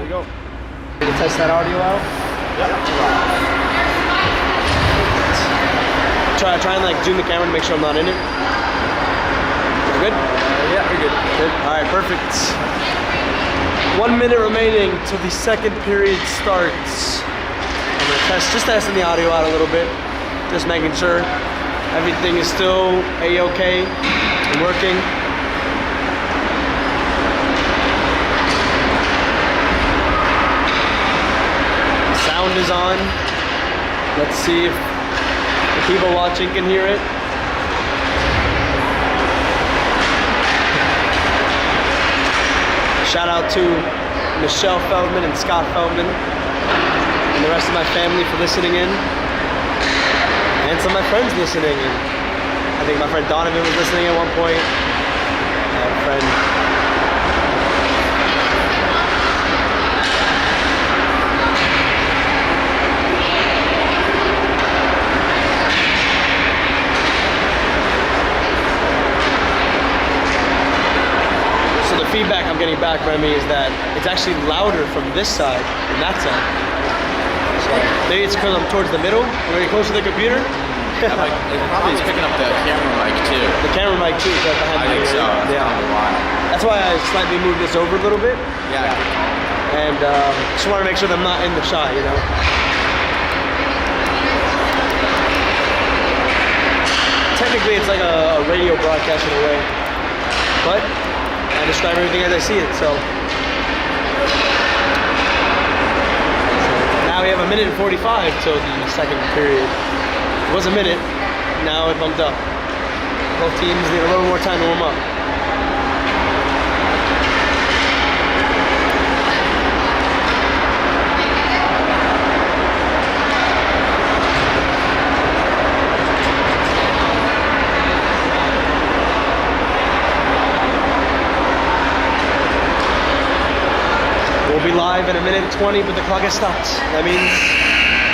we go. Ready to test that audio out? Yep. Try and like zoom the camera to make sure I'm not in it. We're good? Yeah, you're good. Good. All right, perfect. 1 minute remaining till the second period starts. I'm gonna just testing the audio out a little bit, just making sure everything is still a-okay and working. Sound is on. Let's see if the people watching can hear it. Shout out to Michelle Feldman and Scott Feldman and the rest of my family for listening in. And some of my friends listening in. I think my friend Donovan was listening at one point. I have a friend. So the feedback I'm getting back, Remy, is that it's actually louder from this side than that side. So maybe it's because I'm towards the middle. Are you close to the computer? Yeah, like, it probably is picking up the camera mic too. The camera mic too, so behind I think so. That's Yeah. probably why. That's why I slightly moved this over a little bit. Yeah. And just want to make sure that I'm not in the shot, you know. Technically, it's like a radio broadcast in a way, but I describe everything as I see it. So now we have 1 minute and 45 till the second period. It was a minute. Now it bumped up. Both teams need a little more time to warm up. We'll be live in 1 minute and 20, but the clock has stopped. That means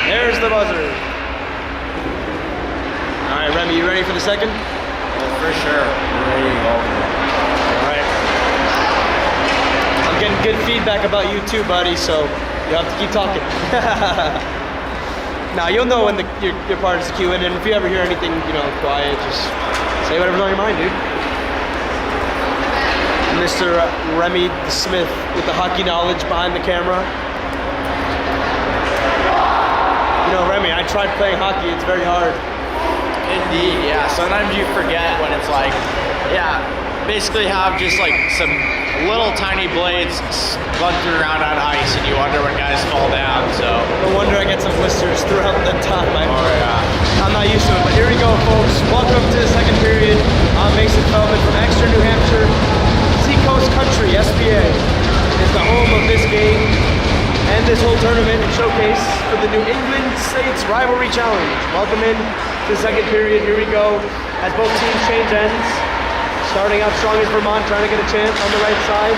there's the buzzer. All right, Remy, you ready for the second? Well, for sure. Ready to go. All right. I'm getting good feedback about you too, buddy, so you have to keep talking. Now, you'll know when your part is the cue, and if you ever hear anything, you know, quiet, just say whatever's on your mind, dude. Mr. Remy Smith with the hockey knowledge behind the camera. You know, Remy, I tried playing hockey. It's very hard. Indeed, yeah. Sometimes you forget when it's like, yeah, basically have just like some little tiny blades bunting around on ice, and you wonder when guys fall down. So No wonder I get some blisters throughout the time. yeah. I'm not used to it, but here we go, folks. Welcome to the second period. I'm Mason Feldman from Exeter, New Hampshire. Seacoast Country, SBA, is the home of this game and this whole tournament and showcase for the New England States Rivalry Challenge. Welcome in to the second period. Here we go as both teams change ends. Starting out strong is Vermont, trying to get a chance on the right side.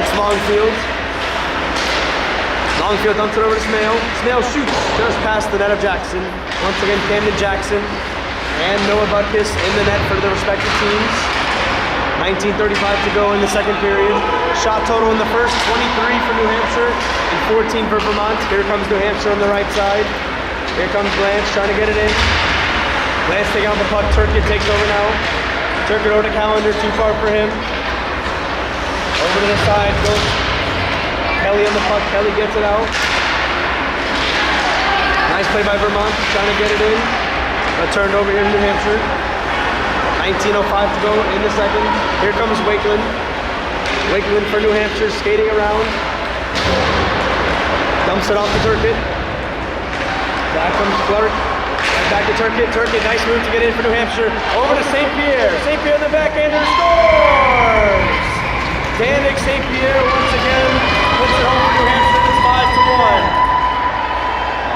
It's Longfield. Longfield dumps it over to Smale. Smale shoots just past the net of Jackson. Once again, Camden Jackson and Noah Butkus in the net for the respective teams. 19:35 to go in the second period. Shot total in the first, 23 for New Hampshire and 14 for Vermont. Here comes New Hampshire on the right side. Here comes Blanche trying to get it in. Blanche taking out the puck. Turkett takes over now. Turkett over to Callender, too far for him. Over to the side goes Kelly on the puck. Kelly gets it out. Nice play by Vermont, trying to get it in. Turned over here to New Hampshire. 19:05 to go in the second. Here comes Wakeland. Wakeland for New Hampshire, skating around. Dumps it off to Turkett. Back comes Clark. Right back to Turkett. Turkett, nice move to get in for New Hampshire. Over to St. Pierre. St. Pierre in the backhander scores! Danik St. Pierre once again puts it home for New Hampshire. It's 5-1.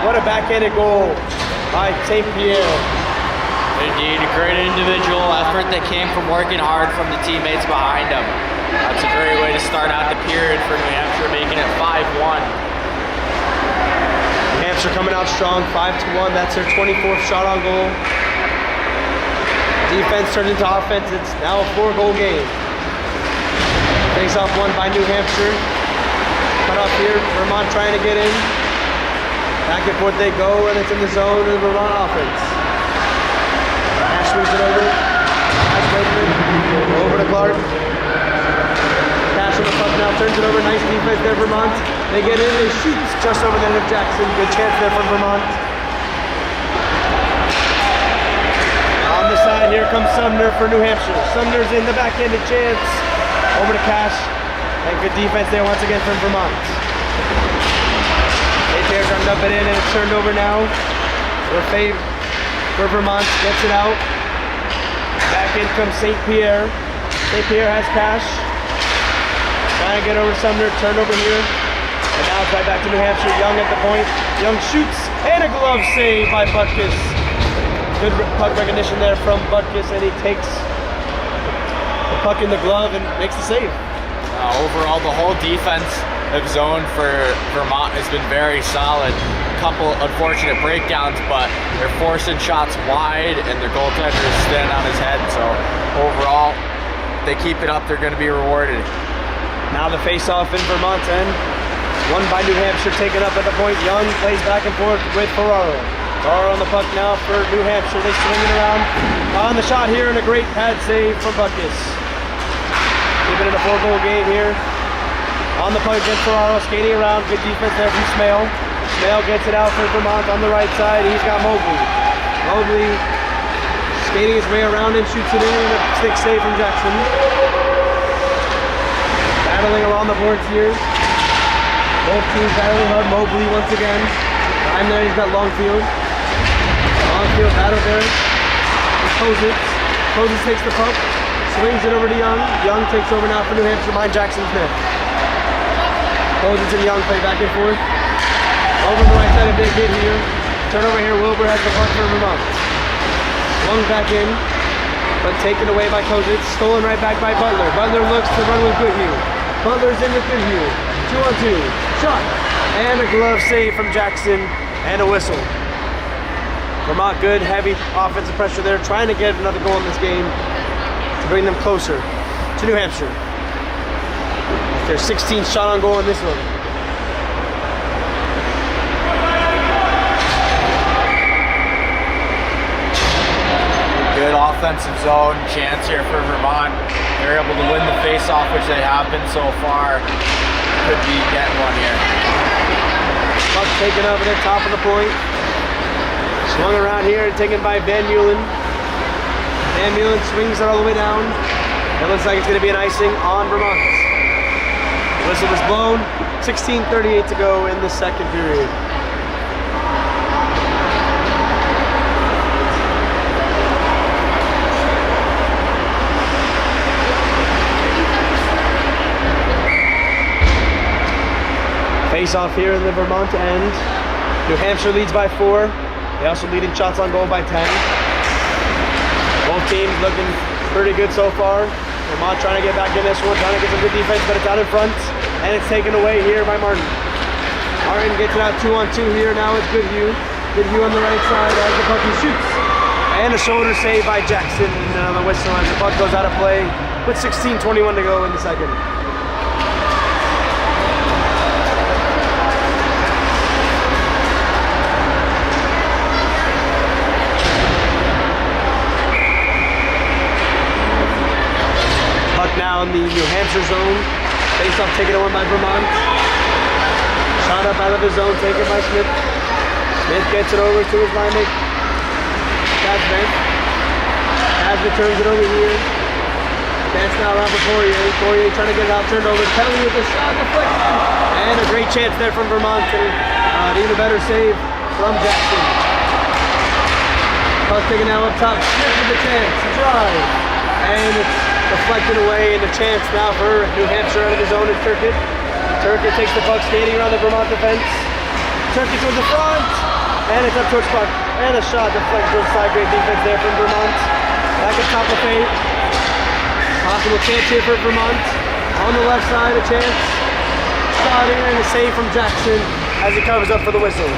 What a backhanded goal by St. Pierre. Indeed, a great individual effort that came from working hard from the teammates behind him. That's a great way to start out the period for New Hampshire, making it 5-1. New Hampshire coming out strong, 5-1. That's their 24th shot on goal. Defense turned into offense. It's now a 4-goal game. Face off won by New Hampshire. Cut off here. Vermont trying to get in. Back and forth they go, and it's in the zone of the Vermont offense. Ash moves it over. Ash over to Clark. Cash on the puck now, turns it over. Nice defense there, Vermont. They get in, they shoot just over the net of Jackson. Good chance there from Vermont. On the side, here comes Sumner for New Hampshire. Sumner's in the backhanded chance. Over to Cash. And good defense there once again from Vermont. They're trying to dump it in, and it's turned over now. For Vermont, gets it out. Back in comes St. Pierre. St. Pierre has Cash. Trying to get over Sumner, turned over here. And now it's right back to New Hampshire. Young at the point. Young shoots, and a glove save by Butkus. Good puck recognition there from Butkus, and he takes the puck in the glove and makes the save. Overall, the whole defense of zone for Vermont has been very solid. Couple unfortunate breakdowns, but they're forcing shots wide, and their goaltender is standing on his head. So overall, if they keep it up, they're going to be rewarded. Now the face-off in Vermont's end. Won by New Hampshire, taken up at the point. Young plays back and forth with Ferraro. Ferraro on the puck now for New Hampshire. They swing it around. On the shot here, and a great pad save from Butkus. Keeping it a 4-goal game here. On the puck against Ferraro, skating around. Good defense there from Smale. Smale gets it out for Vermont on the right side. He's got Mobley. Mobley skating his way around and shoots it in. A stick save from Jackson. Battling along the boards here. Both teams battling hard. Mobley once again. Behind there, he's got Longfield. Longfield battle there. Kozitz takes the puck. Swings it over to Young. Young takes over now for New Hampshire behind Jackson's net. Kozitz and Young play back and forth. Over the right side, a big hit here. Turnover here, Wilbur has the puck for Vermont. Swung back in, but taken away by Kozitz. Stolen right back by Butler. Butler looks to run with Goodhue. Butler's in with Goodhue. 2-on-2. Shot. And a glove save from Jackson. And a whistle. Vermont good, heavy offensive pressure there. Trying to get another goal in this game to bring them closer to New Hampshire. Their 16th shot on goal in this one. Good offensive zone chance here for Vermont. They're able to win the face-off, which they have been so far. Could be getting one here. Puck taken up at the top of the point. Swung around here and taken by Van Meulen. Van Meulen swings it all the way down. It looks like it's going to be an icing on Vermont. The whistle is blown. 16:38 to go in the second period. Face off here in the Vermont end. New Hampshire leads by 4. They also lead in shots on goal by 10. Both teams looking pretty good so far. Vermont trying to get back in this one, trying to get some good defense, but it's out in front. And it's taken away here by Martin. Martin gets it out 2-on-2 here. Now it's Goodhue. Goodhue on the right side as the puck he shoots. And a shoulder save by Jackson. And another whistle as the puck goes out of play with 16:21 to go in the second. Now in the New Hampshire zone. Face-off taken over by Vermont. Shot up out of the zone, taken by Smith. Smith gets it over to his line mate. That's bent. As returns it over here. Chance now around for Poirier. Poirier trying to get it out, turned over. Kelly with the shot, deflection. And a great chance there from Vermont. And even better save from Jackson. Puck taken now up top. Smith with the chance to drive. And it's deflected away, and a chance now for New Hampshire out of the zone is Turkett. Turkett takes the puck, skating around the Vermont defense. Turkett towards the front, and it's up towards puck. And a shot deflected towards side. Great defense there from Vermont. Back at top of fade. Possible chance here for Vermont. On the left side, a chance. Shot in, and a save from Jackson as he covers up for the whistle.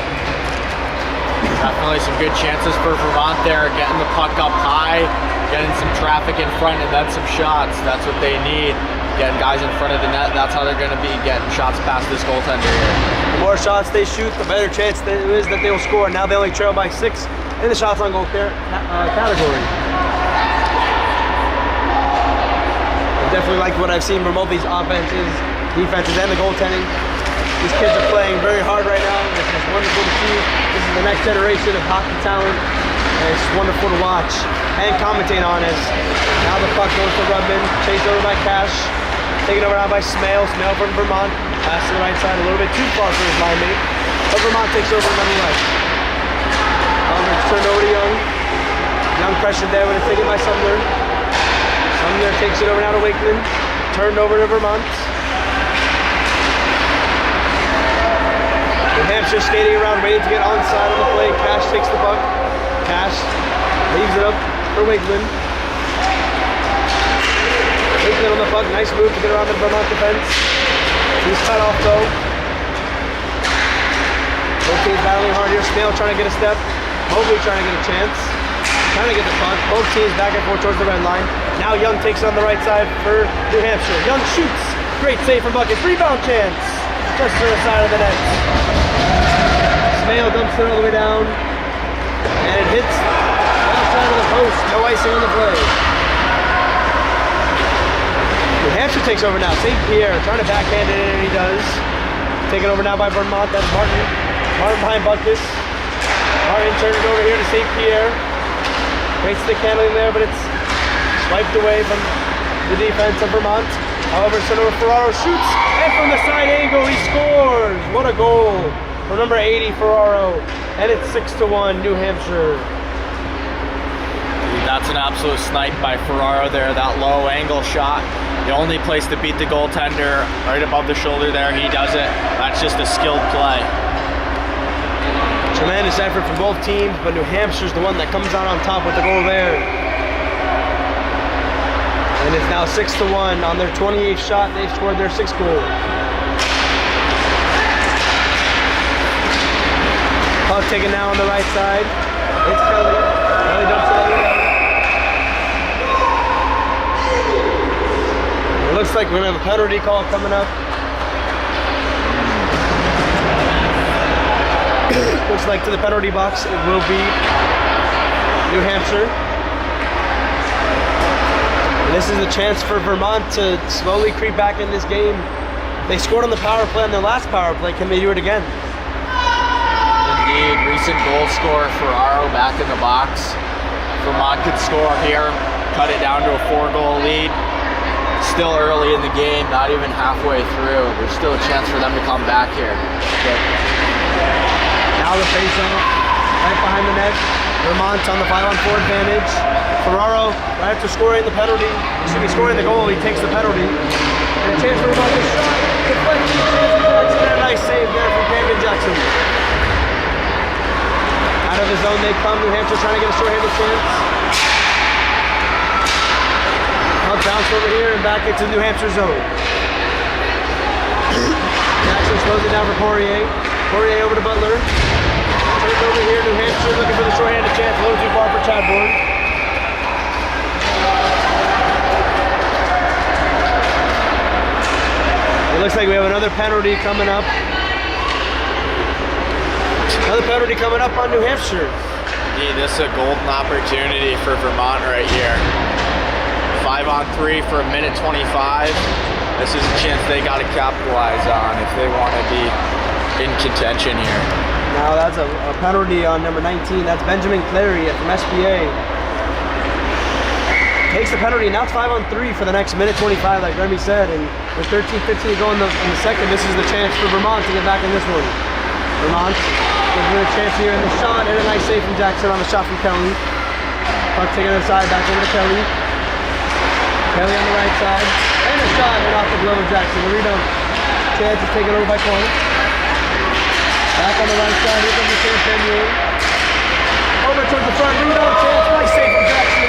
Definitely some good chances for Vermont there, getting the puck up high, getting some traffic in front, and then some shots. That's what they need. getting guys in front of the net. That's how they're going to be getting shots past this goaltender here. The more shots they shoot, the better chance there is that they will score. Now they only trail by 6 in the shots on goal category. I definitely like what I've seen from both these offenses, defenses, and the goaltending. These kids are playing very hard right now, which is wonderful to see. This is the next generation of hockey talent, and it's wonderful to watch and commentate on as now the puck goes to Rudman, chased over by Cash, taken over now by Smale. Smale from Vermont, pass to the right side, a little bit too far for his line mate, but Vermont takes over nonetheless. However, it's turned over to Young. Young pressured there, but it's taken by Sumner. Sumner takes it over now to Wakeman, turned over to Vermont. New Hampshire skating around, waiting to get onside on the play. Cash takes the puck. Cash leaves it up for Wakeman. Wakeman on the puck, nice move to get around the Vermont defense. He's cut off though. Both teams battling hard here. Smale trying to get a step. Mobley trying to get a chance. Trying to get the puck. Both teams back and forth towards the red line. Now Young takes it on the right side for New Hampshire. Young shoots. Great save from Buckets. Rebound chance. Just to the side of the net. Smale dumps it all the way down. And it hits the outside of the post. No icing on the play. New Hampshire takes over now. St. Pierre trying to backhand it in, and he does. Taken over now by Vermont. That's Martin. Martin behind Buckus. Martin turns it over here to St. Pierre. Great stick handling there, but it's swiped away from the defense of Vermont. However, Senator Ferraro shoots, and from the side angle, he scores! What a goal for number 80, Ferraro. And it's 6-1, New Hampshire. Dude, that's an absolute snipe by Ferraro there, that low angle shot. The only place to beat the goaltender, right above the shoulder there, he does it. That's just a skilled play. Tremendous effort from both teams, but New Hampshire's the one that comes out on top with the goal there. And it's now 6-1 on their 28th shot. They've scored their 6th goal. Puck taken now on the right side. It's Kelly. Kelly dumps it over there. It looks like we're going to have a penalty call coming up. Looks like to the penalty box it will be New Hampshire. And this is a chance for Vermont to slowly creep back in this game. They scored on the power play on their last power play. Can they do it again? Indeed, recent goal scorer Ferraro back in the box. Vermont could score here, cut it down to a 4-goal lead. Still early in the game, not even halfway through. There's still a chance for them to come back here. Now the face-off, right behind the net. Vermont on the 5-on-4 advantage. Ferraro, right after scoring the penalty, scoring the goal, he takes the penalty. And a chance for Vermont to shot. Deflected, and a nice save there from Brandon Jackson. Out of his zone they come. New Hampshire trying to get a short-handed chance. Puck bounce over here and back into New Hampshire zone. Jackson slows it down for Poirier. Poirier over to Butler. Turns over here, New Hampshire looking for the short-handed chance. A little too far for Chadbourne. It looks like we have another penalty coming up. Another penalty coming up on New Hampshire. Indeed, this is a golden opportunity for Vermont right here. 5-on-3 for 1:25. This is a chance they got to capitalize on if they want to be in contention here. Now that's a penalty on number 19. That's Benjamin Clary from SBA. Takes the penalty. Now it's 5-on-3 for the next 1:25, like Remy said. And with 13-15 to go in the second, this is the chance for Vermont to get back in this one. Vermont gives it a chance here in the shot, and a nice save from Jackson on the shot from Kelly. Puck taken inside, back over to Kelly. Kelly on the right side, and a shot, and off the glove of Jackson. The rebound chance is taken over by Corn. Back on the right side, here comes the chance from you. Over towards the front, rebound chance, nice save from Jackson.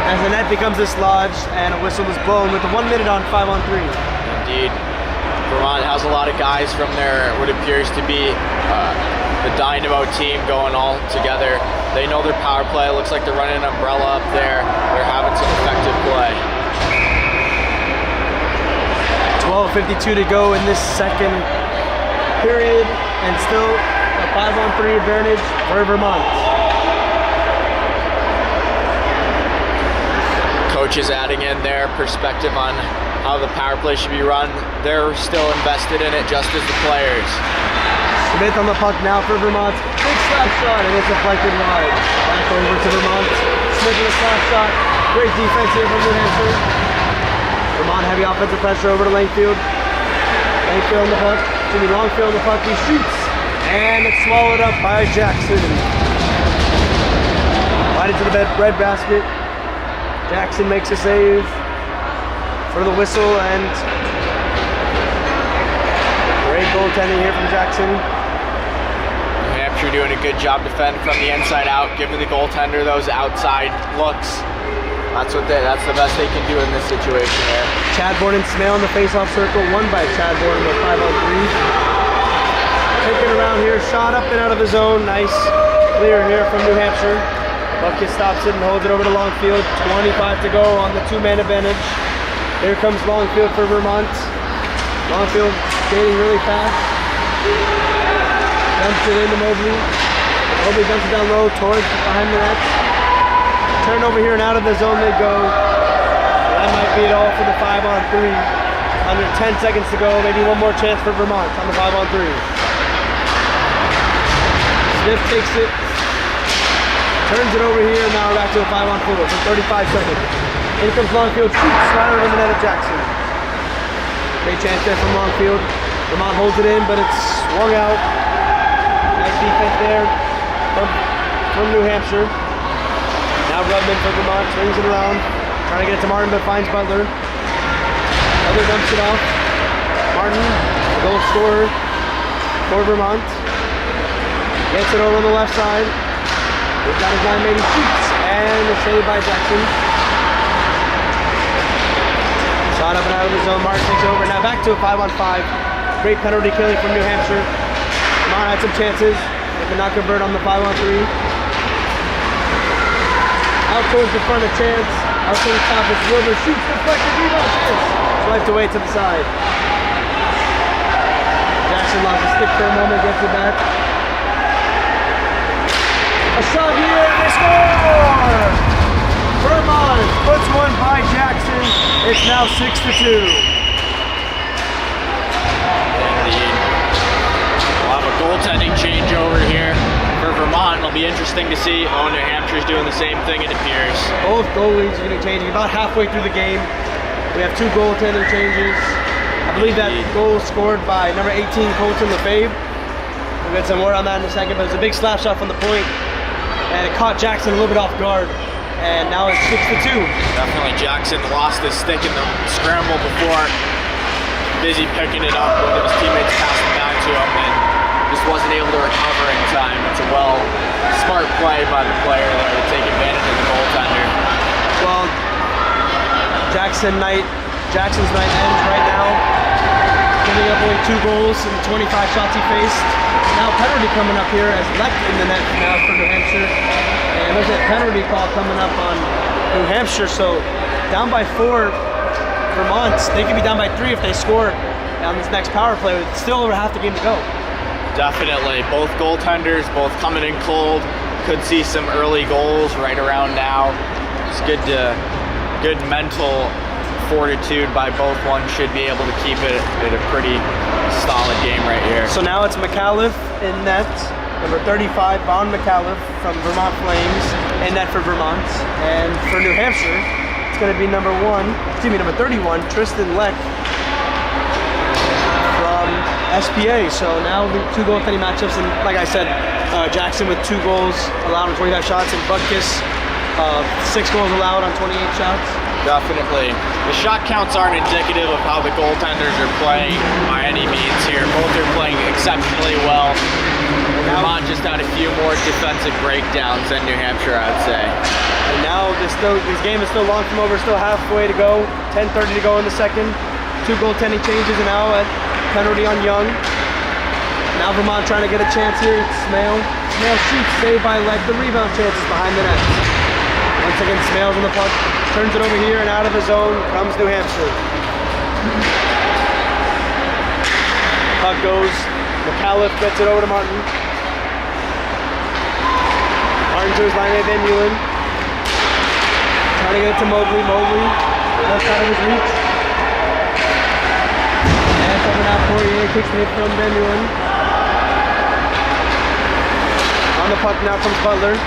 As the net becomes dislodged, and a whistle is blown with the 1 minute on 5-on-3. Indeed. Vermont has a lot of guys from their, what appears to be the Dynamo team going all together. They know their power play. It looks like they're running an umbrella up there. They're having some effective play. 12:52 to go in this second period, and still a 5-on-3 advantage for Vermont. Coach is adding in their perspective on how the power play should be run. They're still invested in it just as the players. Smith on the puck now for Vermont. Big slap shot, and it's deflected wide. Back over to Vermont. Smith with a slap shot. Great defense here from New Hampshire. Vermont heavy offensive pressure over to Langfield. Langfield on the puck. Jimmy Longfield on the puck. He shoots, and it's swallowed up by Jackson. Right into the red basket. Jackson makes a save for the whistle, and great goaltending here from Jackson. New Hampshire doing a good job defending from the inside out, giving the goaltender those outside looks. That's the best they can do in this situation here. Chadbourne and Smale in the face-off circle, won by Chadbourne with 5-on-3. Taking around here, shot up and out of the zone. Nice clear here from New Hampshire. Bucket stops it and holds it over to Longfield. 25 to go on the 2-man advantage. Here comes Longfield for Vermont. Longfield skating really fast. Dumps it into Mobley. Mobley dumps it down low towards behind the net. Turnover here and out of the zone they go. That might be it all for the 5-on-3. Under 10 seconds to go. Maybe one more chance for Vermont on the 5-on-3. Smith takes it. Turns it over here. Now we're back to a 5-on-4 for 35 seconds. In comes Longfield. Shoots right over the net of Jackson. Great chance there from Longfield. Vermont holds it in, but it's swung out. Nice defense there from New Hampshire. Now Rudman for Vermont, swings it around, trying to get it to Martin, but finds Butler. Butler dumps it off. Martin, the goal scorer for Vermont. Gets it over on the left side. He's got his line made, he shoots, and a save by Jackson. Shot up and out of the zone, Martin takes over. Now back to a 5-on-5. Great penalty killing from New Hampshire. Vermont had some chances. They could not convert on the 5-on-3. Out towards the front, a chance. Out to the top, it's Wilbur. Shoots, deflected, rebound, chance. Swiped away to the side. Jackson lost a stick for a moment, gets it back. A shot here, and they score! Vermont puts one by Jackson. It's now 6-2. Indeed. We'll have a goaltending change over here. For Vermont, it'll be interesting to see. Oh, New Hampshire's doing the same thing, it appears. Both goalies are going to be changing about halfway through the game. We have 2 goaltender changes. I believe that goal was scored by number 18, Colton Lefebvre. We'll get some more on that in a second, but it was a big slap shot from the point, and it caught Jackson a little bit off guard. And now it's 6-2. Definitely Jackson lost his stick in the scramble before. Busy picking it up when his teammates passed it down to him, and just wasn't able to recover in time. It's a smart play by the player there to take advantage of the goaltender. Well, Jackson's night ends right now. Giving up only 2 goals and 25 shots he faced. Now penalty coming up here as Leck in the net now for New Hampshire. And there's a penalty call coming up on New Hampshire. So down by 4 Vermont. They could be down by 3 if they score on this next power play. It's still over half the game to go. Definitely. Both goaltenders, both coming in cold. Could see some early goals right around now. It's good mental fortitude by both. One should be able to keep it at a pretty solid game right here. So now it's McAuliffe in net. Number 35, Vaughn McAuliffe from Vermont Flames in net for Vermont. And for New Hampshire, it's going to be number 31, Tristan Leck from SPA. So now the 2 goaltending matchups, and like I said, Jackson with 2 goals allowed on 25 shots, and Butkus 6 goals allowed on 28 shots. Definitely. The shot counts aren't indicative of how the goaltenders are playing by any means here. Both are playing exceptionally well. Vermont just had a few more defensive breakdowns than New Hampshire, I'd say. And now this game is still long from over, still halfway to go. 10:30 to go in the second. 2 goaltending changes, and now a penalty on Young. Now Vermont trying to get a chance here. It's Smale. Smale shoots, saved by Leck. The rebound chance is behind the net. Once again, Smale's on the puck. Turns it over here, and out of the zone comes New Hampshire. Puck goes. McAuliffe gets it over to Martin. Martin to his line, Van Meulen. Trying to get it to Mobley. Mobley, left side of his reach. And it's over now, Poirier kicks the hit from Van Meulen. On the puck now comes Butler.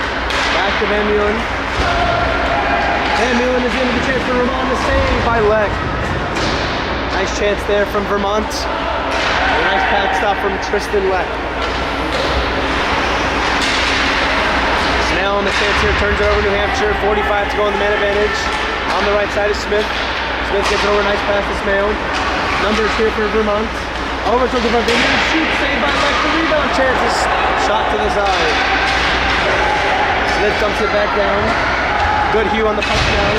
Back to Van Meulen. Van Meulen is in with a chance for Vermont to save by Leck. Nice chance there from Vermont. A nice pad stop from Tristan Leck. Snell on the chance here, turns it over New Hampshire. 45 to go on the man advantage. On the right side is Smith. Smith gets it over, nice pass to Smale. Numbers here for Vermont. Over to the front, shoot, saved by Leck. The rebound chances. Shot to the side. Smith dumps it back down. Good Hugh on the puck now.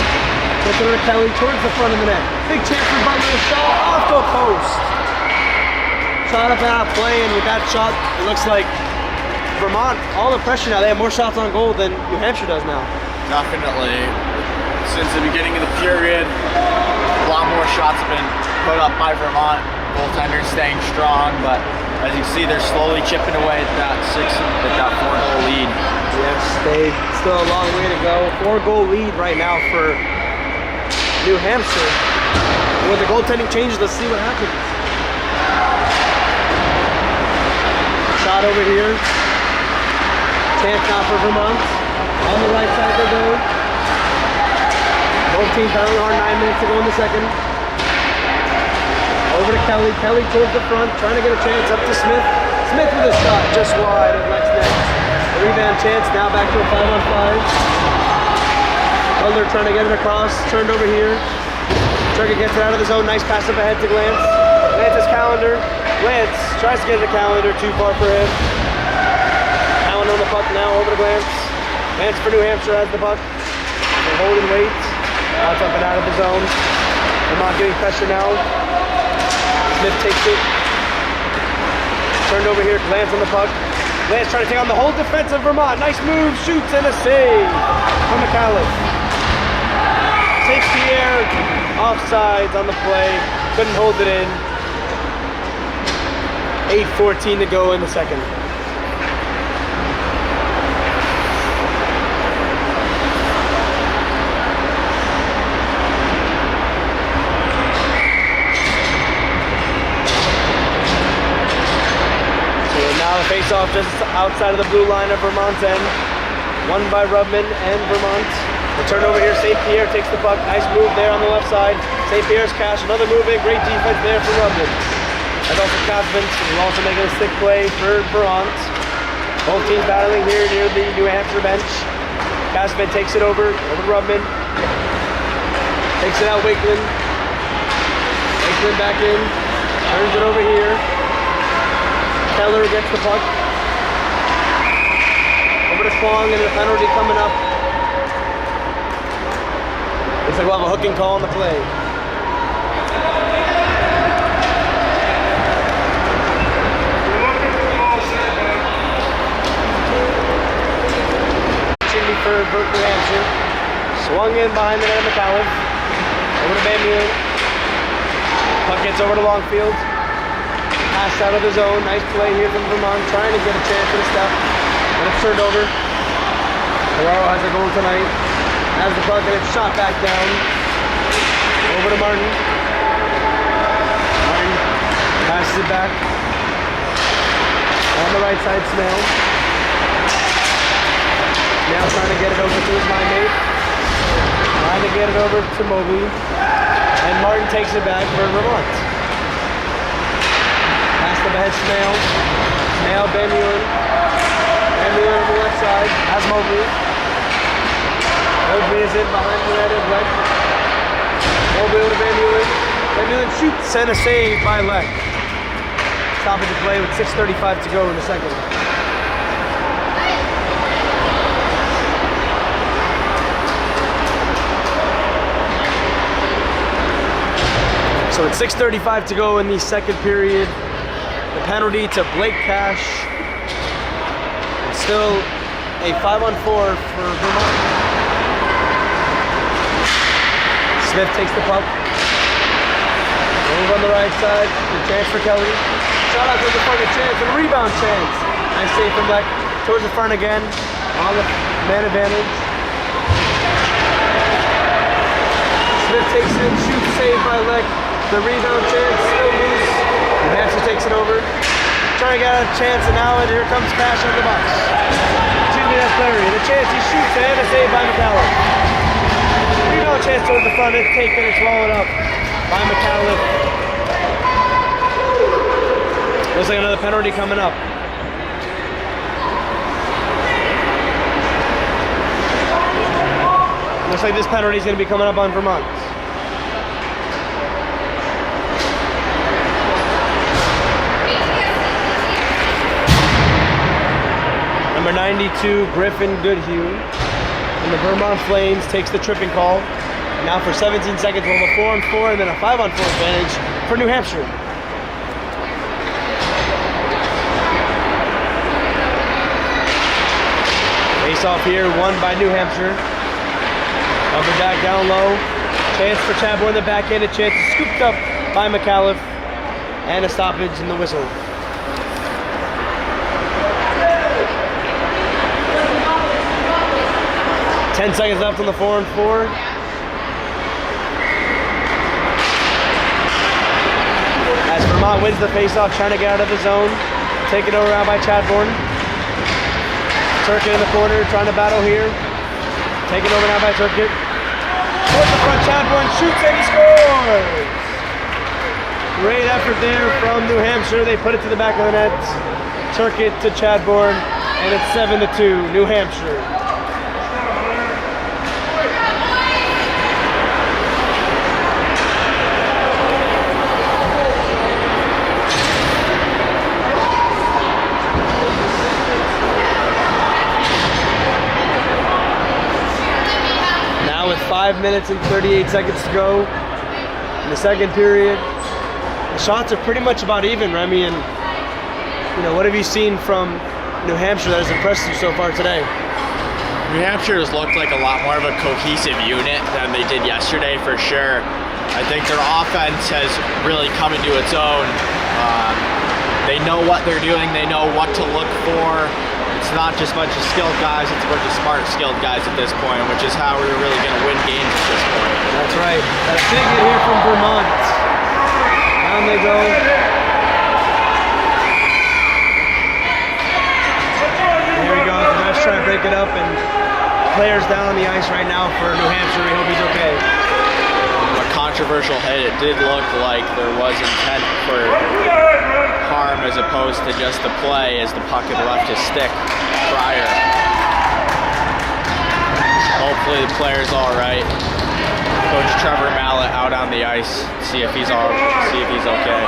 Gets it over to Kelly towards the front of the net. Big chance for Butler. Shot off the post. Shot up out of play, and with that shot, it looks like Vermont, all the pressure now. They have more shots on goal than New Hampshire does now. Definitely. Since the beginning of the period, a lot more shots have been put up by Vermont. Goaltender staying strong, but as you see, they're slowly chipping away at that 4-goal lead. Yes, they still a long way to go. 4-goal lead right now for New Hampshire. When the goaltending changes, let's see what happens. Shot over here. Chance now for Vermont. On the right side they go. Both teams battling hard, 9 minutes to go in the second. Over to Kelly. Kelly towards the front, trying to get a chance up to Smith. Smith with a shot just wide of Leck's net. A rebound chance, now back to a 5-on-5. Butler trying to get it across, turned over here. Turkey gets it out of the zone, nice pass up ahead to Glantz. Glantz's calendar. Glantz tries to get the calendar, too far for him. Allen on the puck now, over to Glantz. Glantz for New Hampshire has the puck. They're holding weight. Now it's up and out of the zone. Vermont getting pressure now. Smith takes it. Turned over here, Glantz on the puck. Glantz trying to take on the whole defense of Vermont. Nice move, shoots, and a save from McAuliffe. Takes the air, offsides on the play. Couldn't hold it in. 8:14 to go in the second. Face-off just outside of the blue line of Vermont's end. Won by Rubman and Vermont. The turnover here, St. Pierre takes the puck. Nice move there on the left side. St. Pierre's cash, another move in. Great defense there for Rubman. That's also Katzman, who's also making a stick play for Vermont. Both teams battling here near the New Hampshire bench. Katzman takes it over to Rubman. Takes it out, Wakeland. Wakeland back in. Turns it over here. Keller gets the puck. Over to Kwong, and a penalty coming up. Looks like we'll have a hooking call on the play. For New Hampshire. Swung in behind the net of McAuliffe. Over to Van Meulen. Puck gets over to Longfield. Pass out of the zone. Nice play here from Vermont, trying to get a chance at a step. And it's turned over. Ferraro has a goal tonight. Has the puck and it's shot back down. Over to Martin. Martin passes it back. On the right side, Smale. Now trying to get it over to his line mate. Trying to get it over to Mobley. And Martin takes it back for Vermont. Pass the ahead, Smale. Smale, Van Meulen. Van Meulen on the left side. Has Mobley. Mobley is in behind the net of Leck. Mobley over to Van Meulen. Van Meulen shoots and a save by Leck. Stopping the play with 6:35 to go in the second. So it's 6:35 to go in the second period. The penalty to Blake Cash. It's still a 5-on-4 for Vermont. Smith takes the puck. Move on the right side. Good chance for Kelly. Shot out towards the front, a chance, and a rebound chance. Nice save from Leck. Towards the front again. On the man advantage. Smith takes it, shoots, saved by Leck. The rebound chance, still loose. New Hampshire takes it over. Trying to get a chance, and now here comes Cash on the box. Excuse me, that's Larry. The chance, he shoots, and a save by McAuliffe. Rebound chance towards the front, it's taken and swallowed up by McAuliffe. Looks like another penalty coming up. Looks like this penalty is going to be coming up on Vermont. Number 92, Griffin Goodhue, and the Vermont Flames takes the tripping call. Now for 17 seconds, we'll have a 4-on-4 and then a 5-on-4 advantage for New Hampshire. Face off here, won by New Hampshire. Upper back down low. Chance for Chadbourne, the backhand. A chance scooped up by McAuliffe. And a stoppage in the whistle. Ten seconds left on the 4-on-4. As Vermont wins the faceoff, trying to get out of the zone. Taken over out by Chadbourne. Turkett in the corner, trying to battle here. Taken over now by Turkett. Towards the front, Chadbourne shoots and he scores! Great effort there from New Hampshire. They put it to the back of the net. Turkett to Chadbourne, and it's 7-2, New Hampshire. Now with 5 minutes and 38 seconds to go in the second period. The shots are pretty much about even, Remy, and you know, what have you seen from New Hampshire that has impressed you so far today? New Hampshire has looked like a lot more of a cohesive unit than they did yesterday, for sure. I think their offense has really come into its own. They know what they're doing, they know what to look for. It's not just a bunch of skilled guys, it's a bunch of smart, skilled guys at this point, which is how we're really going to win games at this point. That's right. That's big hit here from Vermont. Down they go. Here we go. The refs trying to break it up, and players down on the ice right now for New Hampshire. We hope he's okay. A controversial hit. It did look like there was intent for harm as opposed to just the play, as the puck had left his stick prior. Hopefully the player's all right. Coach Trevor Mallett out on the ice, see if he's okay.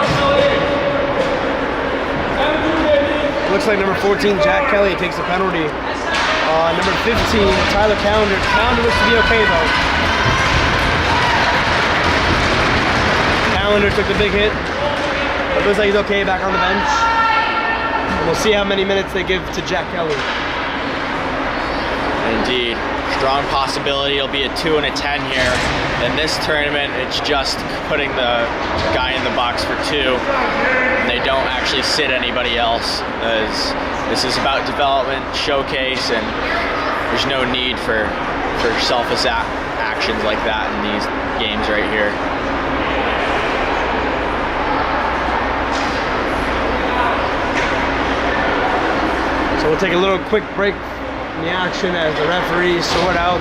Looks like number 14, Jack Kelly, takes a penalty. Number 15, Tyler Callender. Callender looks to be okay though. Callender took the big hit. It looks like he's okay back on the bench. And we'll see how many minutes they give to Jack Kelly. Indeed. Strong possibility it'll be a 2 and a 10 here. In this tournament, it's just putting the guy in the box for 2. And they don't actually sit anybody else, as this is about development, showcase, and there's no need for selfish actions like that in these games right here. So we'll take a little quick break in the action as the referees sort out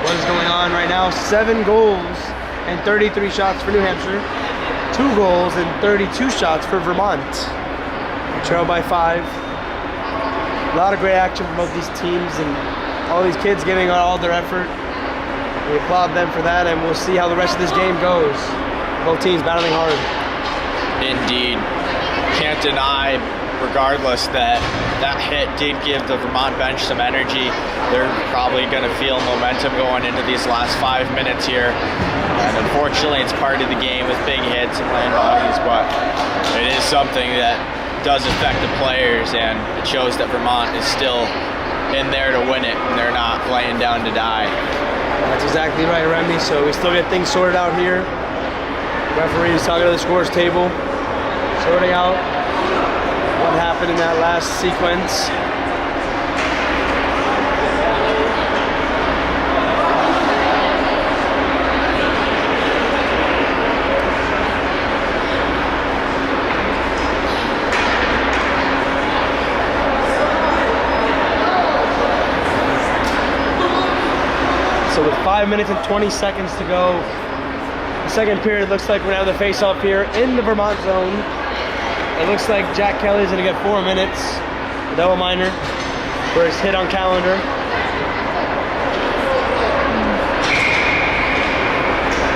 what is going on right now. 7 goals and 33 shots for New Hampshire. 2 goals and 32 shots for Vermont. Trail by 5. A lot of great action from both these teams, and all these kids giving all their effort. We applaud them for that, and we'll see how the rest of this game goes. Both teams battling hard. Indeed. Can't deny, regardless, that hit did give the Vermont bench some energy. They're probably going to feel momentum going into these last 5 minutes here. And unfortunately, it's part of the game with big hits and land bodies, but it is something that does affect the players, and it shows that Vermont is still in there to win it, and they're not laying down to die. That's exactly right, Remy. So we still get things sorted out here. Referees talking to the scores table, sorting out happened in that last sequence. So with 5 minutes and 20 seconds to go, the second period looks like we're gonna have the face-off here in the Vermont zone. It looks like Jack Kelly's gonna get 4 minutes, a double minor, for his hit on calendar.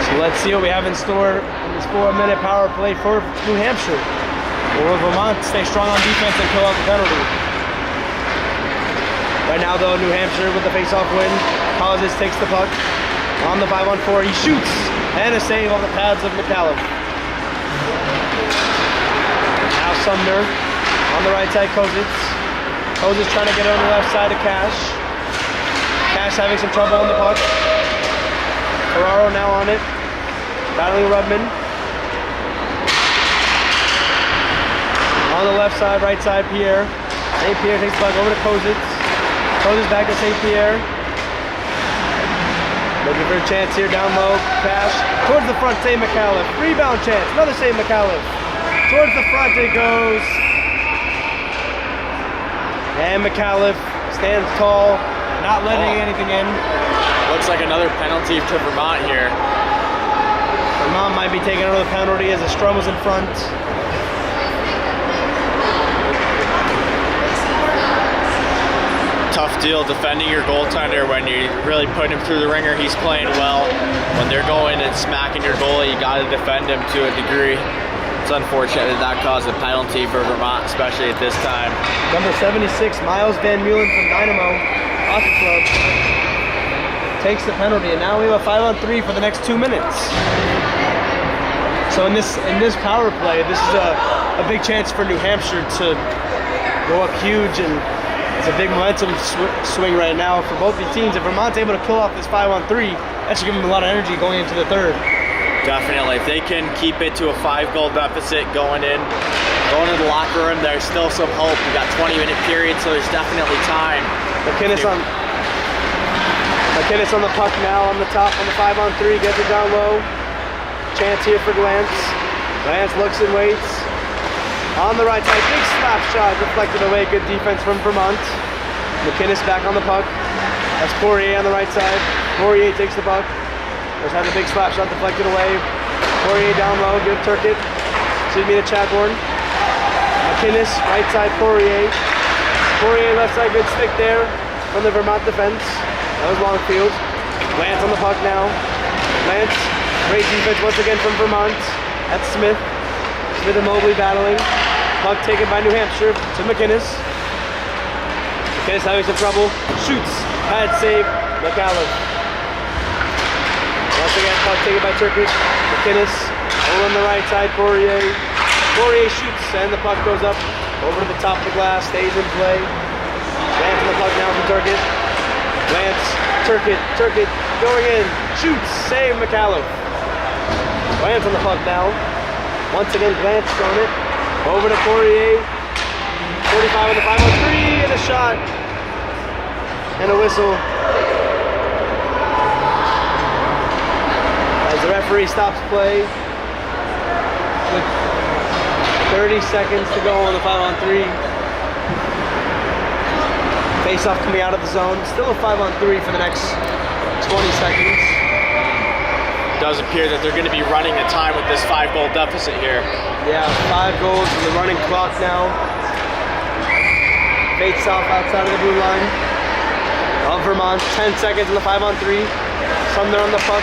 So let's see what we have in store in this 4-minute power play for New Hampshire. Or will Vermont stay strong on defense and kill out the penalty? Right now though, New Hampshire with the face-off win. Pauses, takes the puck on the 5-on-4. He shoots and a save on the pads of McAuliffe. Now Sumner on the right side. Kozitz trying to get it on the left side of Cash. Cash having some trouble on the puck. Ferraro now on it, battling Rudman. On the left side, right side, Pierre. St. Pierre takes the puck over to Kozitz. Kozitz back to St. Pierre. Looking for a chance here, down low, Cash, towards the front, St. McAuliffe, rebound chance, another St. McAuliffe, towards the front it goes, and McAuliffe stands tall, not letting anything in. Looks like another penalty to Vermont here. Vermont might be taking another penalty as the Strum was in front. Tough deal defending your goaltender when you really put him through the ringer. He's playing well. When they're going and smacking your goalie, you got to defend him to a degree. It's unfortunate that caused a penalty for Vermont, especially at this time. Number 76, Miles Van Meulen from Dynamo Hockey Club, takes the penalty, and now we have a 5-on-3 for the next 2 minutes. So in this power play, this is a big chance for New Hampshire to go up huge, and it's a big momentum swing right now for both these teams. If Vermont's able to kill off this 5-on-3, that should give them a lot of energy going into the third. Definitely. If they can keep it to a 5-goal deficit going into the locker room, there's still some hope. We got 20-minute period, so there's definitely time. McInnes on the puck now on the top on the 5-on-3, gets it down low. Chance here for Glantz. Glantz looks and waits. On the right side, big slap shot deflected away. Good defense from Vermont. McInnes back on the puck. That's Poirier on the right side. Poirier takes the puck. Just had a big slap shot deflected away. Poirier down low, good Turkett. Excuse me to Chadbourne. McInnes, right side Poirier. Poirier left side, good stick there from the Vermont defense. That was Longfield. Lance on the puck now. Lance, great defense once again from Vermont. That's Smith. Smith and Mobley battling. Puck taken by New Hampshire to McInnes. McInnes having some trouble. Shoots. Pad save. McAuliffe. Once again, puck taken by Turkish. McInnes. Over on the right side, Poirier. Poirier shoots, and the puck goes up over to the top of the glass. Stays in play. Lance on the puck now from Turkett. Lance. Turkett going in. Shoots. Save McAuliffe. Lance on the puck now. Once again, Glantz on it. Over to Poirier. 45 on the 5-on-3, and a shot. And a whistle. As the referee stops play. With 30 seconds to go on the 5-on-3. Face-off coming out of the zone. Still a 5-on-3 for the next 20 seconds. It does appear that they're going to be running the time with this 5-goal deficit here. Yeah, 5 goals in the running clock now. Face off outside of the blue line of Vermont. 10 seconds in the 5-on-3. Sumner on the puck.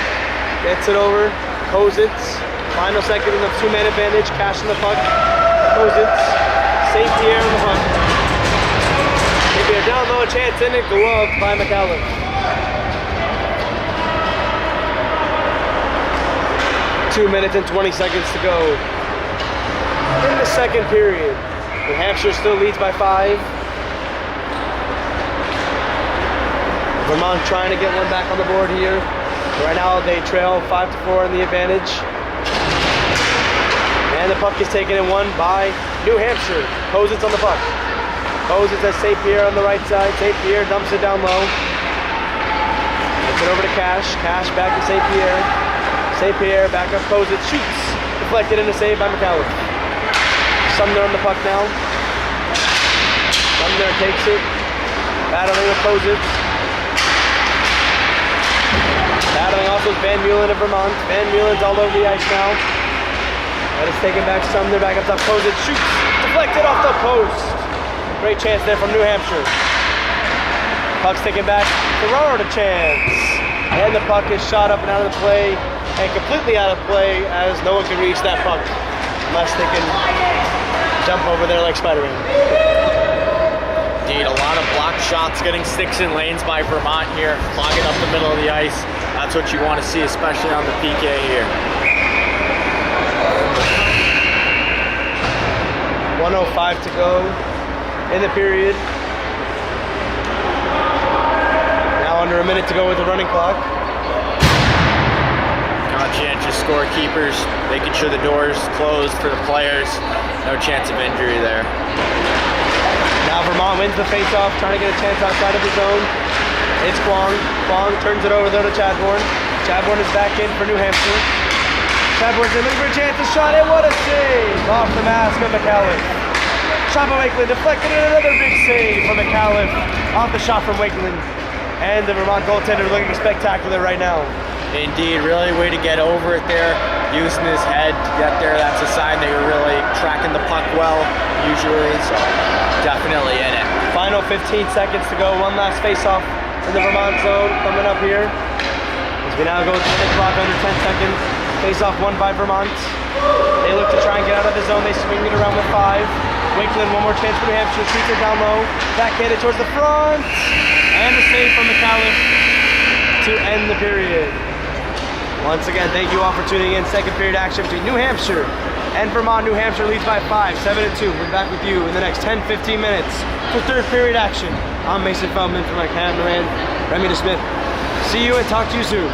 Gets it over. Kozitz. Final second in the 2-man advantage. Cash in the puck. Kozitz. St. Pierre on the puck. St. Pierre down low. Chance in it. Gloved by McAuliffe. 2 minutes and 20 seconds to go in the second period. New Hampshire still leads by 5. Vermont trying to get one back on the board here. Right now they trail 5-4 in the advantage. And the puck is taken in one by New Hampshire. Posits on the puck. Posits as St. Pierre on the right side. St. Pierre dumps it down low. Gets it over to Cash. Cash back to St. Pierre. St. Pierre back up Posits. Shoots. Deflected into save by McAuliffe. Sumner on the puck now. Sumner takes it. Battling with Posits. Battling also with Van Meulen of Vermont. Van Meulen's all over the ice now. That is taken back Sumner, back up top. Posits shoots. Deflected off the post. Great chance there from New Hampshire. Puck's taken back. Ferraro to chance. And the puck is shot up and out of the play. And completely out of play as no one can reach that puck. Unless they can jump over there like Spider-Man. Indeed, a lot of block shots getting sticks in lanes by Vermont here, clogging up the middle of the ice. That's what you want to see, especially on the PK here. 1:05 to go in the period. Now under a minute to go with the running clock. Conscientious scorekeepers, making sure the door's closed for the players. No chance of injury there. Now Vermont wins the faceoff, trying to get a chance outside of his zone. It's Kwong. Kwong turns it over there to Chadbourne. Chadbourne is back in for New Hampshire. Chadbourne's looking for a chance to shot, and what a save off the mask of McAuliffe. Shot by Wakeland, deflected, and another big save from McAuliffe off the shot from Wakeland. And the Vermont goaltender looking spectacular right now. Indeed, really way to get over it there, using his head to get there. That's a sign that you're really tracking the puck well, usually, so definitely in it. Final 15 seconds to go, one last face-off in the Vermont zone coming up here. As we now go to the clock under 10 seconds. Face-off won by Vermont. They look to try and get out of the zone, they swing it around with 5. Wakeland, one more chance for New Hampshire, shoots it down low, backhanded towards the front, and the save from McAuliffe to end the period. Once again, thank you all for tuning in. Second period action between New Hampshire and Vermont. New Hampshire leads by 5, 7-2. We'll be back with you in the next 10-15 minutes for third period action. I'm Mason Feldman for my cameraman, Remy Smith. See you and talk to you soon.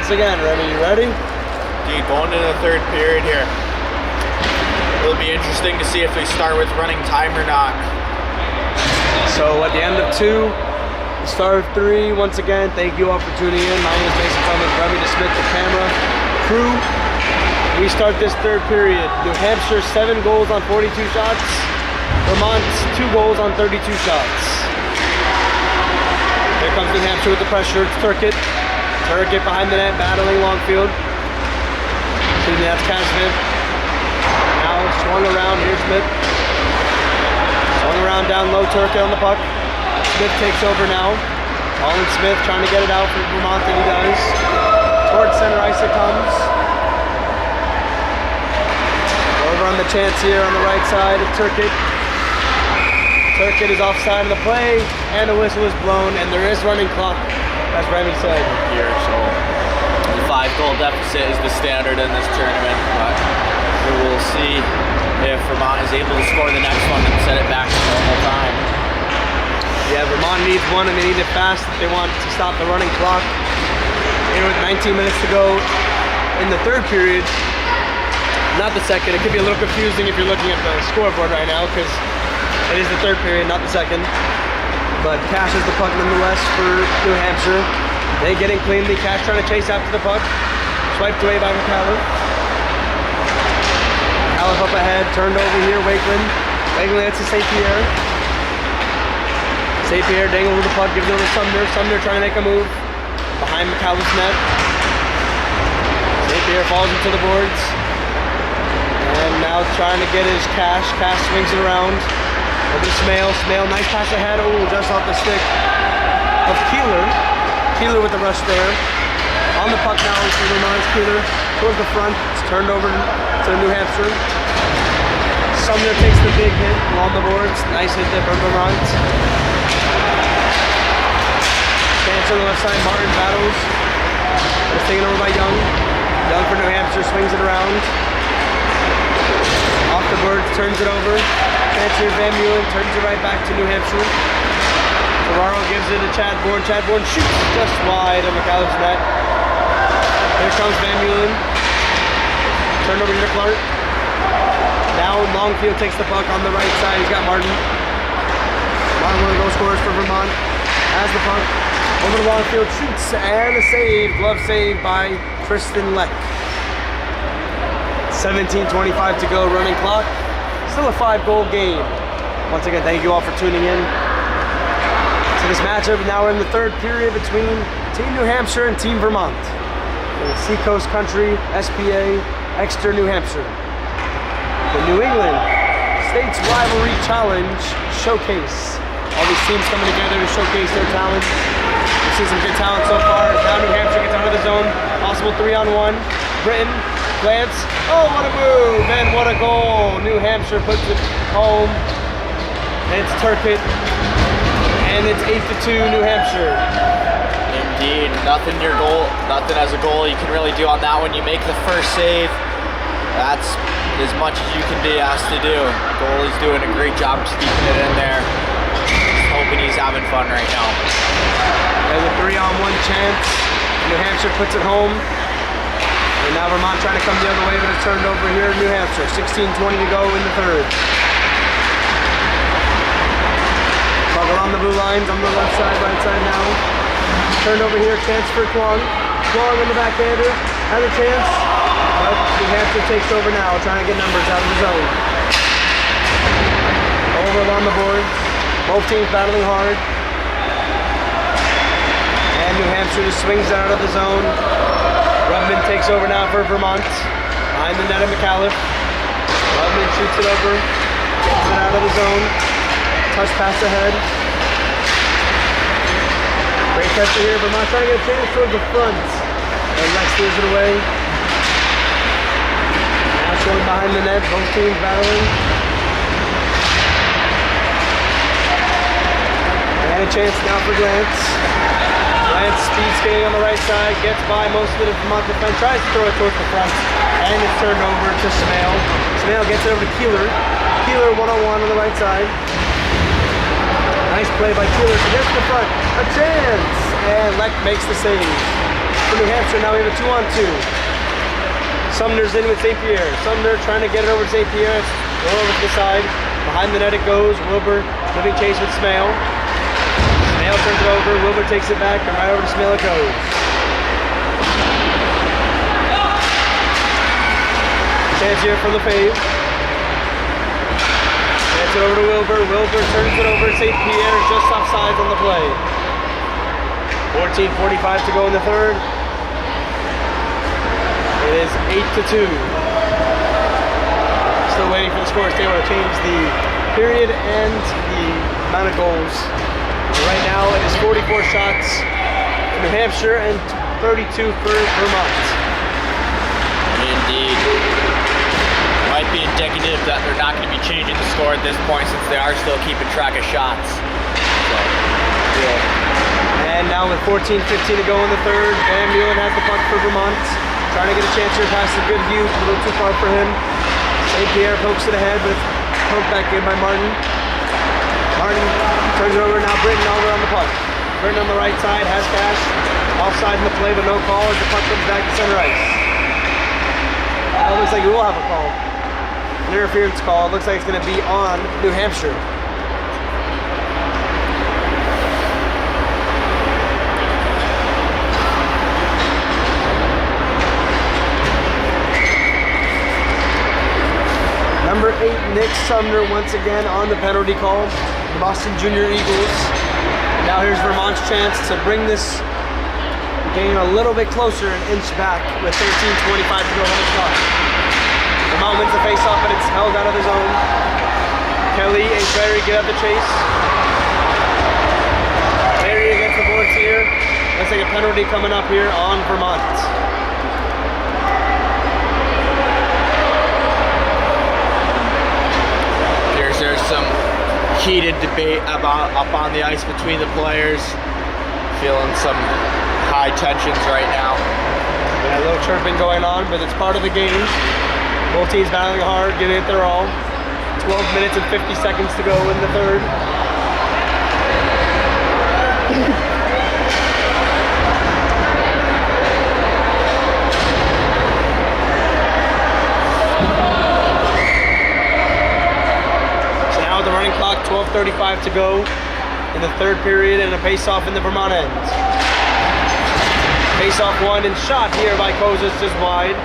once again. Remy, you ready? Dude, going into the third period here. It'll be interesting to see if we start with running time or not. So at the end of 2, the start of 3, once again, thank you all for tuning in. My name is Mason Feldman, Remy DeSmith, the camera crew. We start this third period. New Hampshire 7 goals on 42 shots. Vermont 2 goals on 32 shots. Here comes New Hampshire with the pressure. It's Turkett. Turkett behind the net, battling Longfield. Excuse me, that's Cash Smith. Now swung around. Here's Smith. Swung around down low. Turkett on the puck. Smith takes over now. Colin Smith trying to get it out for Vermont, and he does. Towards center ice it comes. Over on the chance here on the right side of Turkett. Turkett is offside of the play, and the whistle is blown, and there is running clock, as Remy said. Here, so the 5-goal deficit is the standard in this tournament, but we will see if Vermont is able to score the next one and set it back to normal time. Yeah, Vermont needs one, and they need it fast if they want to stop the running clock. Here with 19 minutes to go in the third period, not the second. It could be a little confusing if you're looking at the scoreboard right now, because it is the third period, not the second. But Cash has the puck nonetheless for New Hampshire. They get in cleanly. Cash trying to chase after the puck. Swiped away by McAuliffe. McAuliffe up ahead, turned over here, Wakeland. Wakeland hits to St. Pierre. St. Pierre dangles with the puck, gives it over to Sumner. Sumner trying to make a move behind McAuliffe's net. St. Pierre falls into the boards. And now trying to get his Cash. Cash swings it around. Over to Smale. Smale, nice pass ahead. Oh, just off the stick of Keeler. Keeler with the rush there. On the puck now for Vermont's Keeler. Towards the front. It's turned over to New Hampshire. Sumner takes the big hit along the boards. Nice hit there for Vermont. Chance on the left side. Martin battles. It's taken over by Young. Young for New Hampshire. Swings it around. Off the board. Turns it over. Here, Van Meulen turns it right back to New Hampshire. Ferraro gives it to Chad Bourne. Chad Bourne shoots just wide of McAuliffe's net. Here comes Van Meulen. Turned over to Clark. Now Longfield takes the puck on the right side. He's got Martin. Martin, one of the goal scorers for Vermont. Has the puck. Over to Longfield. Shoots and a save. Glove save by Tristan Leck. 17:25 to go. Running clock. Still a 5-goal game. Once again, thank you all for tuning in to this matchup. Now we're in the third period between Team New Hampshire and Team Vermont. In Seacoast Country, SPA, Exeter, New Hampshire. The New England States Rivalry Challenge Showcase. All these teams coming together to showcase their talent. We've seen some good talent so far. Now New Hampshire gets out of the zone. Possible 3-on-1. Britain. Glance. Oh, what a move, and what a goal. New Hampshire puts it home. It's Turkett, and it's 8-2 New Hampshire. Indeed, nothing as a goal you can really do on that one. You make the first save. That's as much as you can be asked to do. Goalie's doing a great job just keeping it in there. Just hoping he's having fun right now. There's a 3-on-1 chance. New Hampshire puts it home. And now Vermont trying to come the other way, but it's turned over here in New Hampshire. 16:20 to go in the third. Puck along the blue lines on the left side, right side now. Turned over here, chance for Kwong. Kwong on the backhander, has a chance. But New Hampshire takes over now, trying to get numbers out of the zone. Over along the board. Both teams battling hard. And New Hampshire just swings out of the zone. Rubman takes over now for Vermont. Behind the net of McAuliffe. Rubman shoots it over. Gets it out of the zone. Touch pass ahead. Great catch here. Vermont trying to get a chance towards the front. And Lex steers it away. Now showing behind the net. Both teams battling. And a chance now for Glance. Glance speed skating on the right side, gets by most of the Vermont defense, tries to throw it towards the front, and it's turned over to Smale. Smale gets it over to Keeler. Keeler one-on-one on the right side. Nice play by Keeler to get to the front. A chance! And Leck makes the save. for New Hampshire. Now we have a 2-on-2. Sumner's in with St. Pierre. Sumner trying to get it over to St. Pierre. It's over to the side. Behind the net it goes. Wilbur giving chase with Smale. Smale turns it over. Wilbur takes it back, and right over to Smale it goes. Chance here from the fave. Chance it over to Wilbur. Wilbur turns it over. St. Pierre just offsides on the play. 14:45 to go in the third. It is 8-2. Still waiting for the score to stay where it change the period and the amount of goals. Right now it is 44 shots for New Hampshire and 32 for Vermont. Indeed. Might be indicative that they're not going to be changing the score at this point since they are still keeping track of shots. So, yeah. And now with 14:15 to go in the third, Van Mulen has the puck for Vermont. Trying to get a chance here past the good view, a little too far for him. St. Pierre pokes it ahead, but it's poked back in by Martin. Martin turns it over, now Britton over on the puck. Britton on the right side, has Cash. Offside in the play, but no call as the puck comes back to center ice. It looks like we will have a call. An interference call. It looks like it's going to be on New Hampshire. Number 8, Nick Sumner once again on the penalty call. The Boston Junior Eagles. Now here's Vermont's chance to bring this game a little bit closer, an inch back with 13:25 to go on the clock. Vermont wins the face-off, but it's held out of the zone. Kelly and Berry get up the chase. Berry against the boards here. Looks like a penalty coming up here on Vermont. there's some heated debate about up on the ice between the players. Feeling some high tensions right now. Yeah, a little chirping going on, but it's part of the game. Both teams battling hard, giving it their all. 12 minutes and 50 seconds to go in the third. So now with the running clock, 12:35 to go in the third period, and a face-off in the Vermont end. Face-off won and shot here by Kozis, just wide.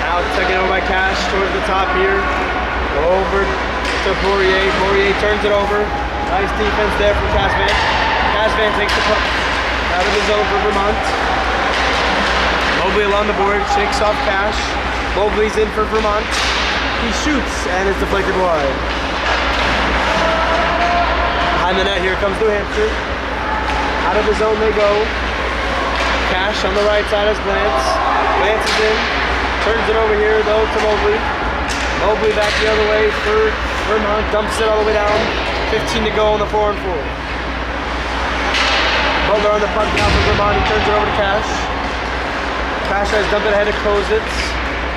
Now taken over by Cash towards the top here. Over to Poirier. Poirier turns it over. Nice defense there from Casvan. Casvan takes the puck out of the zone for Vermont. Mobley along the board, shakes off Cash. Mobley's in for Vermont. He shoots and is deflected wide. Behind the net here comes New Hampshire. Out of the zone they go. Cash on the right side has Glance. Glance is in. Turns it over here though to Mobley. Mobley back the other way for Vermont. Dumps it all the way down. 15 to go on the 4-on-4. Butler on the puck now for Vermont. He turns it over to Cash. Cash has dumped it ahead of Kozits.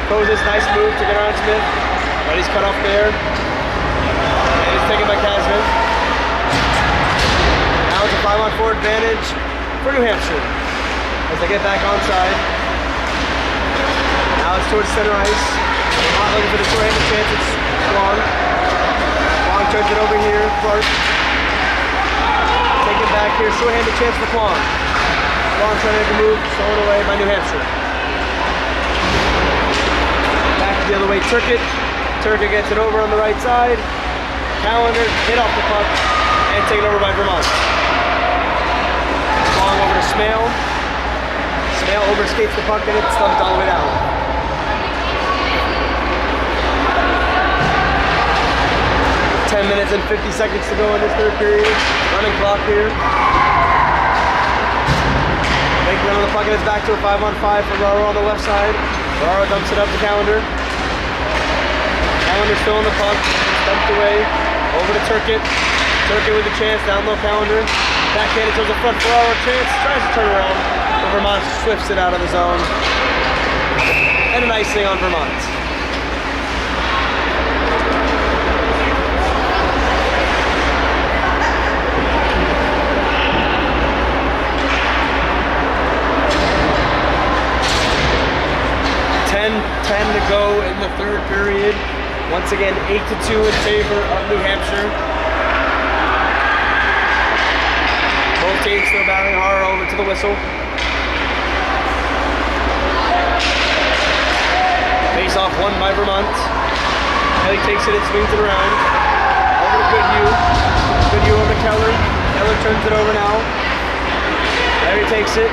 Kozits, nice move to get around Smith. But he's cut off there. And he's taken by Casman. Now it's a 5-on-4 advantage for New Hampshire as they get back onside. Now it's towards center ice. Not looking for the short-handed chance. It's Long. Long turns it over here. Clark. Take it back here. Short-handed chance for Long. Long trying to make a move. Stolen away by New Hampshire. Back the other way. Turkett. Turkett gets it over on the right side. Callender hit off the puck and taken over by Vermont. Long over to Smale. Smale overskates the puck and it's stumped all the way down. 10 minutes and 50 seconds to go in this third period. Running clock here. Making on the puck and it's back to a 5-on-5 for Raro on the left side. Raro dumps it up to Callender. Callender still on the puck. Dumped away. Over to Turkett. Turkett with a chance. Down low Callender. Backhanded towards the front for Raro. Chance. Tries to turn around. But Vermont swifts it out of the zone. And an icing on Vermont. to go in the third period. Once again, 8-2 in favor of New Hampshire. Both teams still battling hard over to the whistle. Face off won by Vermont. Kelly takes it and swings it around. Over to Goodhue. Goodhue over to Keller. Keller turns it over now. Larry takes it.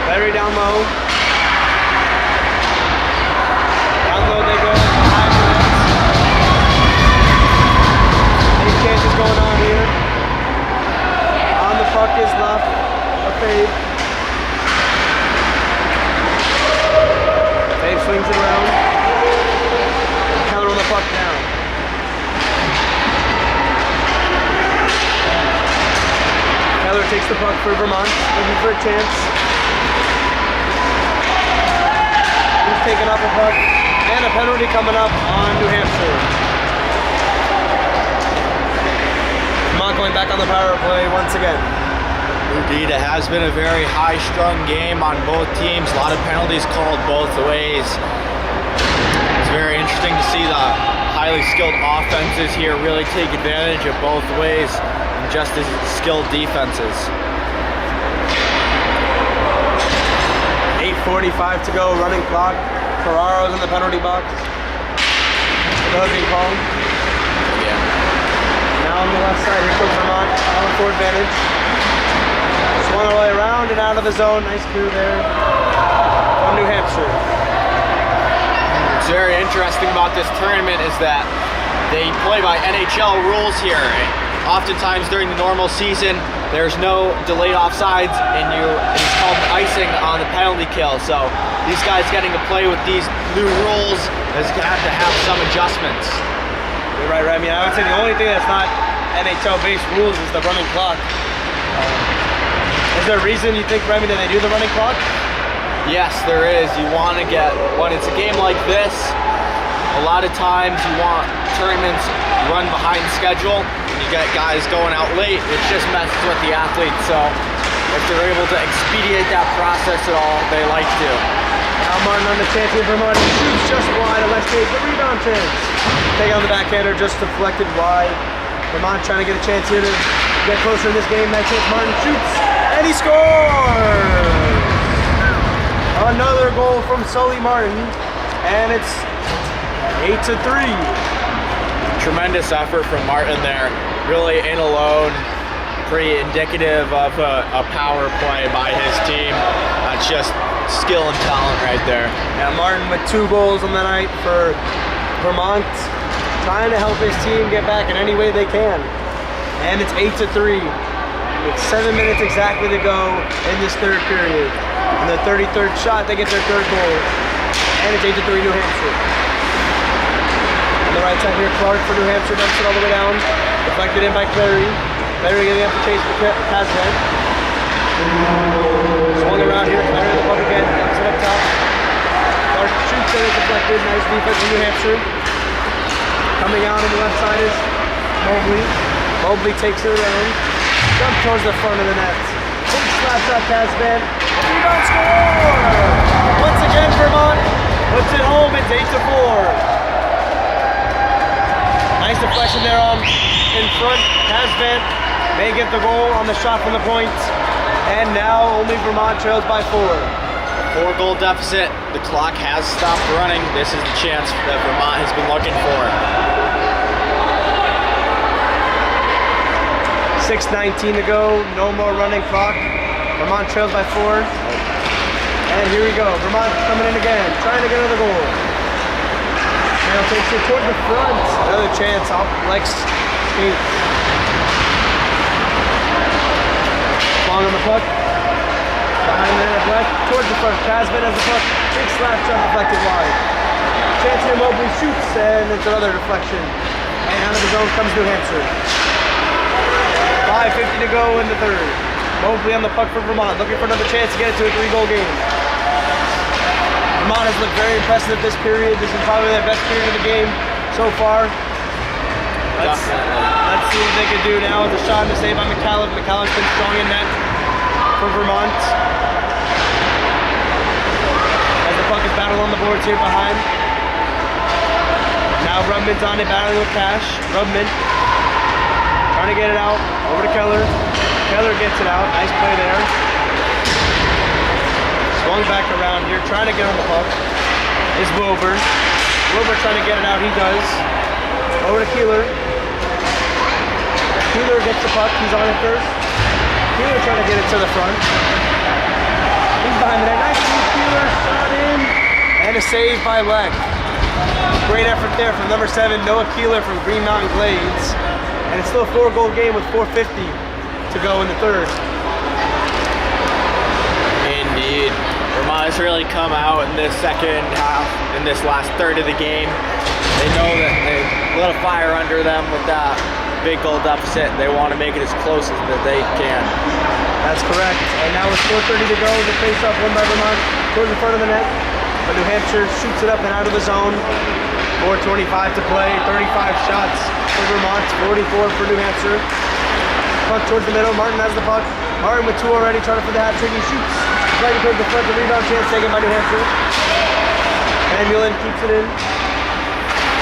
Larry down low. Down low they go. Behind the net. Any chances going on here? On the puck is left. A fade. Fade swings it around. Keller on the puck now. Keller takes the puck for Vermont, looking for a chance. He's taking up a puck, and a penalty coming up on New Hampshire. Vermont going back on the power play once again. Indeed, it has been a very high-strung game on both teams. A lot of penalties called both ways. It's very interesting to see the highly skilled offenses here really take advantage of both ways. Just as skilled defenses. 8:45 to go, running clock. Ferraro's in the penalty box. The hooking call. Yeah. Now on the left side, here comes Vermont, on for advantage. Swung all the way around and out of the zone. Nice clear there from New Hampshire. What's very interesting about this tournament is that they play by NHL rules here. Oftentimes during the normal season, there's no delayed offsides, and it's called icing on the penalty kill. So these guys getting to play with these new rules is going to have some adjustments. You're right. I mean, I would say the only thing that's not NHL-based rules is the running clock. Is there a reason you think, Remy, that they do the running clock? Yes, there is. You want to get, when it's a game like this, a lot of times you want tournaments run behind schedule. You get guys going out late, it just messes with the athletes. So if they're able to expedite that process at all, they like to. Now Martin on the chance here for Martin. Shoots just wide. Let's take the rebound chance. Take on the backhander, just deflected wide. Vermont trying to get a chance here to get closer in this game. That chance, Martin shoots, and he scores! Another goal from Sully Martin, and it's 8-3. Tremendous effort from Martin there. Really in alone. Pretty indicative of a power play by his team. That's just skill and talent right there. Yeah, Martin with 2 goals on the night for Vermont, trying to help his team get back in any way they can. And it's 8-3. With 7 minutes exactly to go in this third period. On the 33rd shot, they get their 3rd goal. And it's 8-3 New Hampshire. On the right side here, Clark for New Hampshire dumps it all the way down. Deflected in by Clary. Clary getting up to chase for Kazvan. Swung around here, Clary in the puck again, dumps it up top. Clark shoots and it's deflected. Nice defense from New Hampshire. Coming out on the left side is Mobley. Mobley takes it around. Jump towards the front of the net. Big slap shot, Kazvan. Rebound score! Once again, Vermont puts it home. It's 8-4. Nice deflection there on in front. Kazvan may get the goal on the shot from the point. And now only Vermont trails by 4. 4-goal deficit. The clock has stopped running. This is the chance that Vermont has been looking for. 6:19 to go. No more running clock. Vermont trails by 4. And here we go. Vermont coming in again, trying to get another goal. Now takes it toward the front. Another chance off Lex skate. Long on the puck. Behind the net left, towards the front. Kazvan has the puck. Big slap shot deflected wide. Chance here, Mobley shoots, and it's another deflection. And out of the zone comes New Hampshire. 5:50 to go in the third. Mobley on the puck for Vermont, looking for another chance to get it to a 3-goal game. Vermont has looked very impressive this period. This is probably their best period of the game so far. Let's see what they can do now. The shot and the save by McCallum. McCallum's been strong in net for Vermont. As the puck is battled on the boards here behind. Now Rubman's on it, battling with Cash. Rubman trying to get it out. Over to Keller. Keller gets it out. Nice play there. Swung back around here, trying to get on the puck. Is Wilbur. Wilbur trying to get it out. He does. Over to Keeler. Keeler gets the puck. He's on it first. Keeler trying to get it to the front. He's behind the net. Nice move, Keeler. Shot in. And a save by Leck. Great effort there from number 7, Noah Keeler from Green Mountain Glades. And it's still a 4-goal game with 4:50 to go in the third. Indeed. Vermont has really come out in this second half, in this last third of the game. They know that they lit a fire under them with that big goal deficit. They want to make it as close as that they can. That's correct. And now with 4:30 to go, the face-off won by Vermont towards the front of the net. But New Hampshire shoots it up and out of the zone. 4:25 to play, 35 shots for Vermont, 44 for New Hampshire. Puck towards the middle, Martin has the puck. Martin with 2 already, trying for the hat trick, he shoots. Right towards the front, the rebound chance taken by New Hampshire. Van Mullen keeps it in.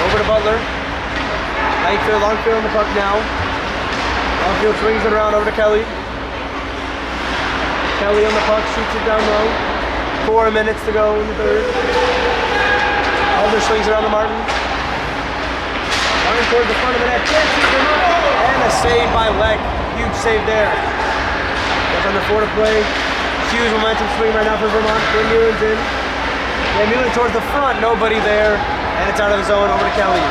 Over to Butler. Langfield, Longfield on the puck now. Longfield swings it around over to Kelly. Kelly on the puck, shoots it down low. 4 minutes to go in the third. Elder swings around to Martin. Martin towards the front of the net. And a save by Leck. Huge save there. That's under 4 to play. Huge momentum swing right now for Vermont. Van Mullen's in. Van Mullen towards the front. Nobody there. And it's out of the zone over to Kelly.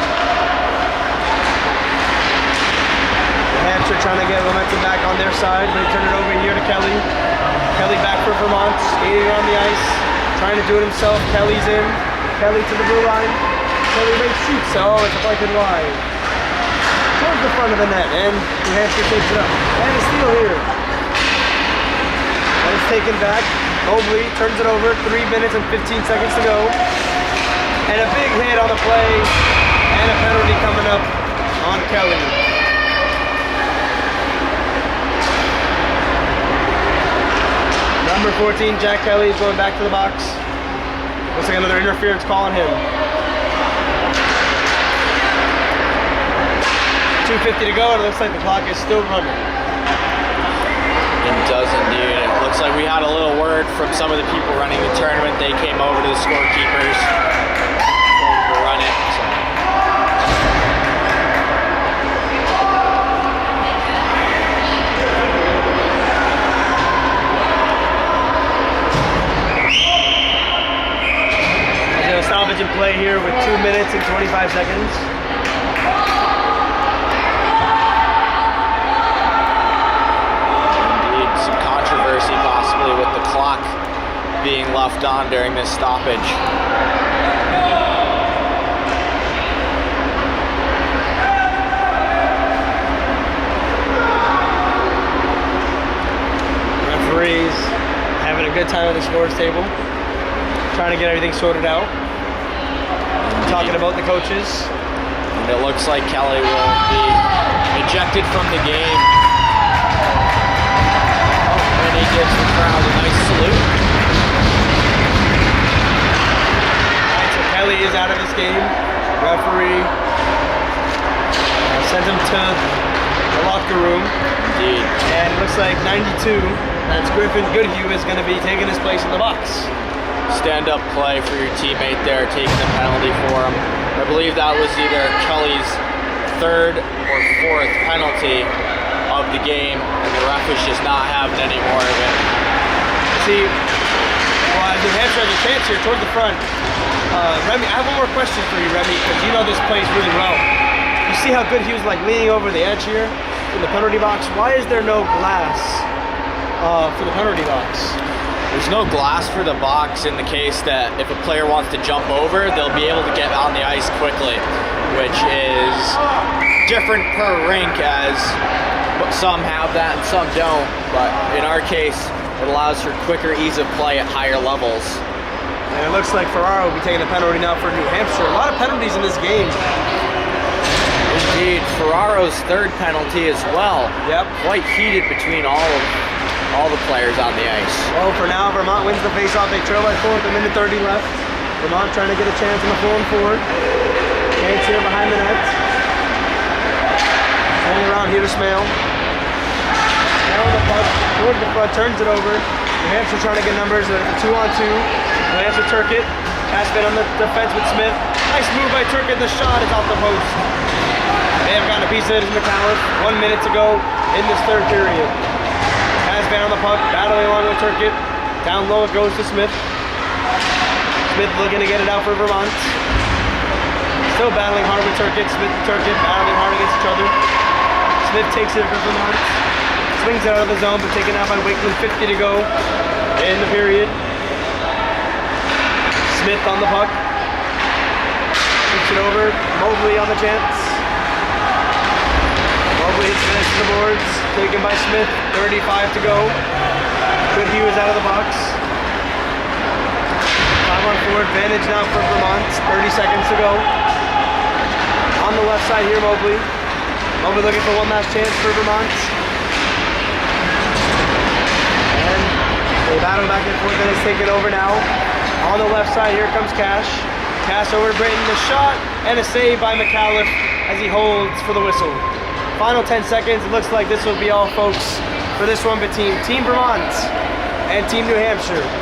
New Hampshire trying to get momentum back on their side, but they turn it over here to Kelly. Kelly back for Vermont, skating around the ice, trying to do it himself. Kelly's in. Kelly to the blue line. Kelly makes shoots. Oh, it's a fucking wide. Towards the front of the net, and New Hampshire takes it up. And a steal here. And it's taken back. Mobley turns it over. 3 minutes and 15 seconds to go. And a big hit on the play. And a penalty coming up on Kelly. Number 14, Jack Kelly, is going back to the box. Looks like another interference call on him. 2:50 to go, and it looks like the clock is still running. It does indeed. It looks like we had a little word from some of the people running the tournament. They came over to the scorekeepers to run it. So. Salvage in play here with 2 minutes and 25 seconds. Indeed, some controversy possibly with the clock being left on during this stoppage. Referees having a good time at the scores table, trying to get everything sorted out. Talking about the coaches. And it looks like Kelly will be ejected from the game. And he gives the crowd a nice salute. Alright, so Kelly is out of this game. Referee sent him to the locker room. Indeed. And it looks like 92, that's Griffin Goodhue, is going to be taking his place in the box. Stand-up play for your teammate there, taking the penalty for him. I believe that was either Kelly's 3rd or 4th penalty of the game, and the ref is just not having any more of it. See, well, New Hampshire has a chance here towards the front. Remy, I have one more question for you, Remy, because you know this place really well. You see how good he was like leaning over the edge here in the penalty box? Why is there no glass for the penalty box? There's no glass for the box in the case that if a player wants to jump over, they'll be able to get on the ice quickly, which is different per rink, as some have that and some don't. But in our case, it allows for quicker ease of play at higher levels. And it looks like Ferraro will be taking a penalty now for New Hampshire. A lot of penalties in this game. Indeed, Ferraro's 3rd penalty as well. Yep. Quite heated between all the players on the ice. Well, for now, Vermont wins the faceoff. They trail by 4 with a minute 30 left. Vermont trying to get a chance on the 4-on-4. Chance here behind the net. Hanging around here to Smale. Now on the puck, towards the front, turns it over. New Hampshire trying to get numbers. It's a 2-on-2. Glance with Turkett. Pass been on the defense with Smith. Nice move by Turkett. The shot is off the post. They have gotten a piece of it as McAuliffe. 1 minute to go in this third period. Pass been on the puck, battling along with Turkett. Down low it goes to Smith. Smith looking to get it out for Vermont. Still battling hard with Turkett. Smith and Turkett battling hard against each other. Smith takes it for Vermont. Swings it out of the zone, but taken out by Wakeland. 50 to go in the period. Smith on the puck. Kicks it over. Mobley on the chance. Mobley hits the net to the boards. Taken by Smith. 35 to go. Goodhue is out of the box. 5-on-4 advantage now for Vermont. 30 seconds to go. On the left side here, Mobley. Mobley looking for one last chance for Vermont. And they battle back and forth, and it's taken over now. On the left side here comes Cash. Cash over to Britton, the shot, and a save by McAuliffe as he holds for the whistle. Final 10 seconds, it looks like this will be all, folks, for this one between Team Vermont and Team New Hampshire.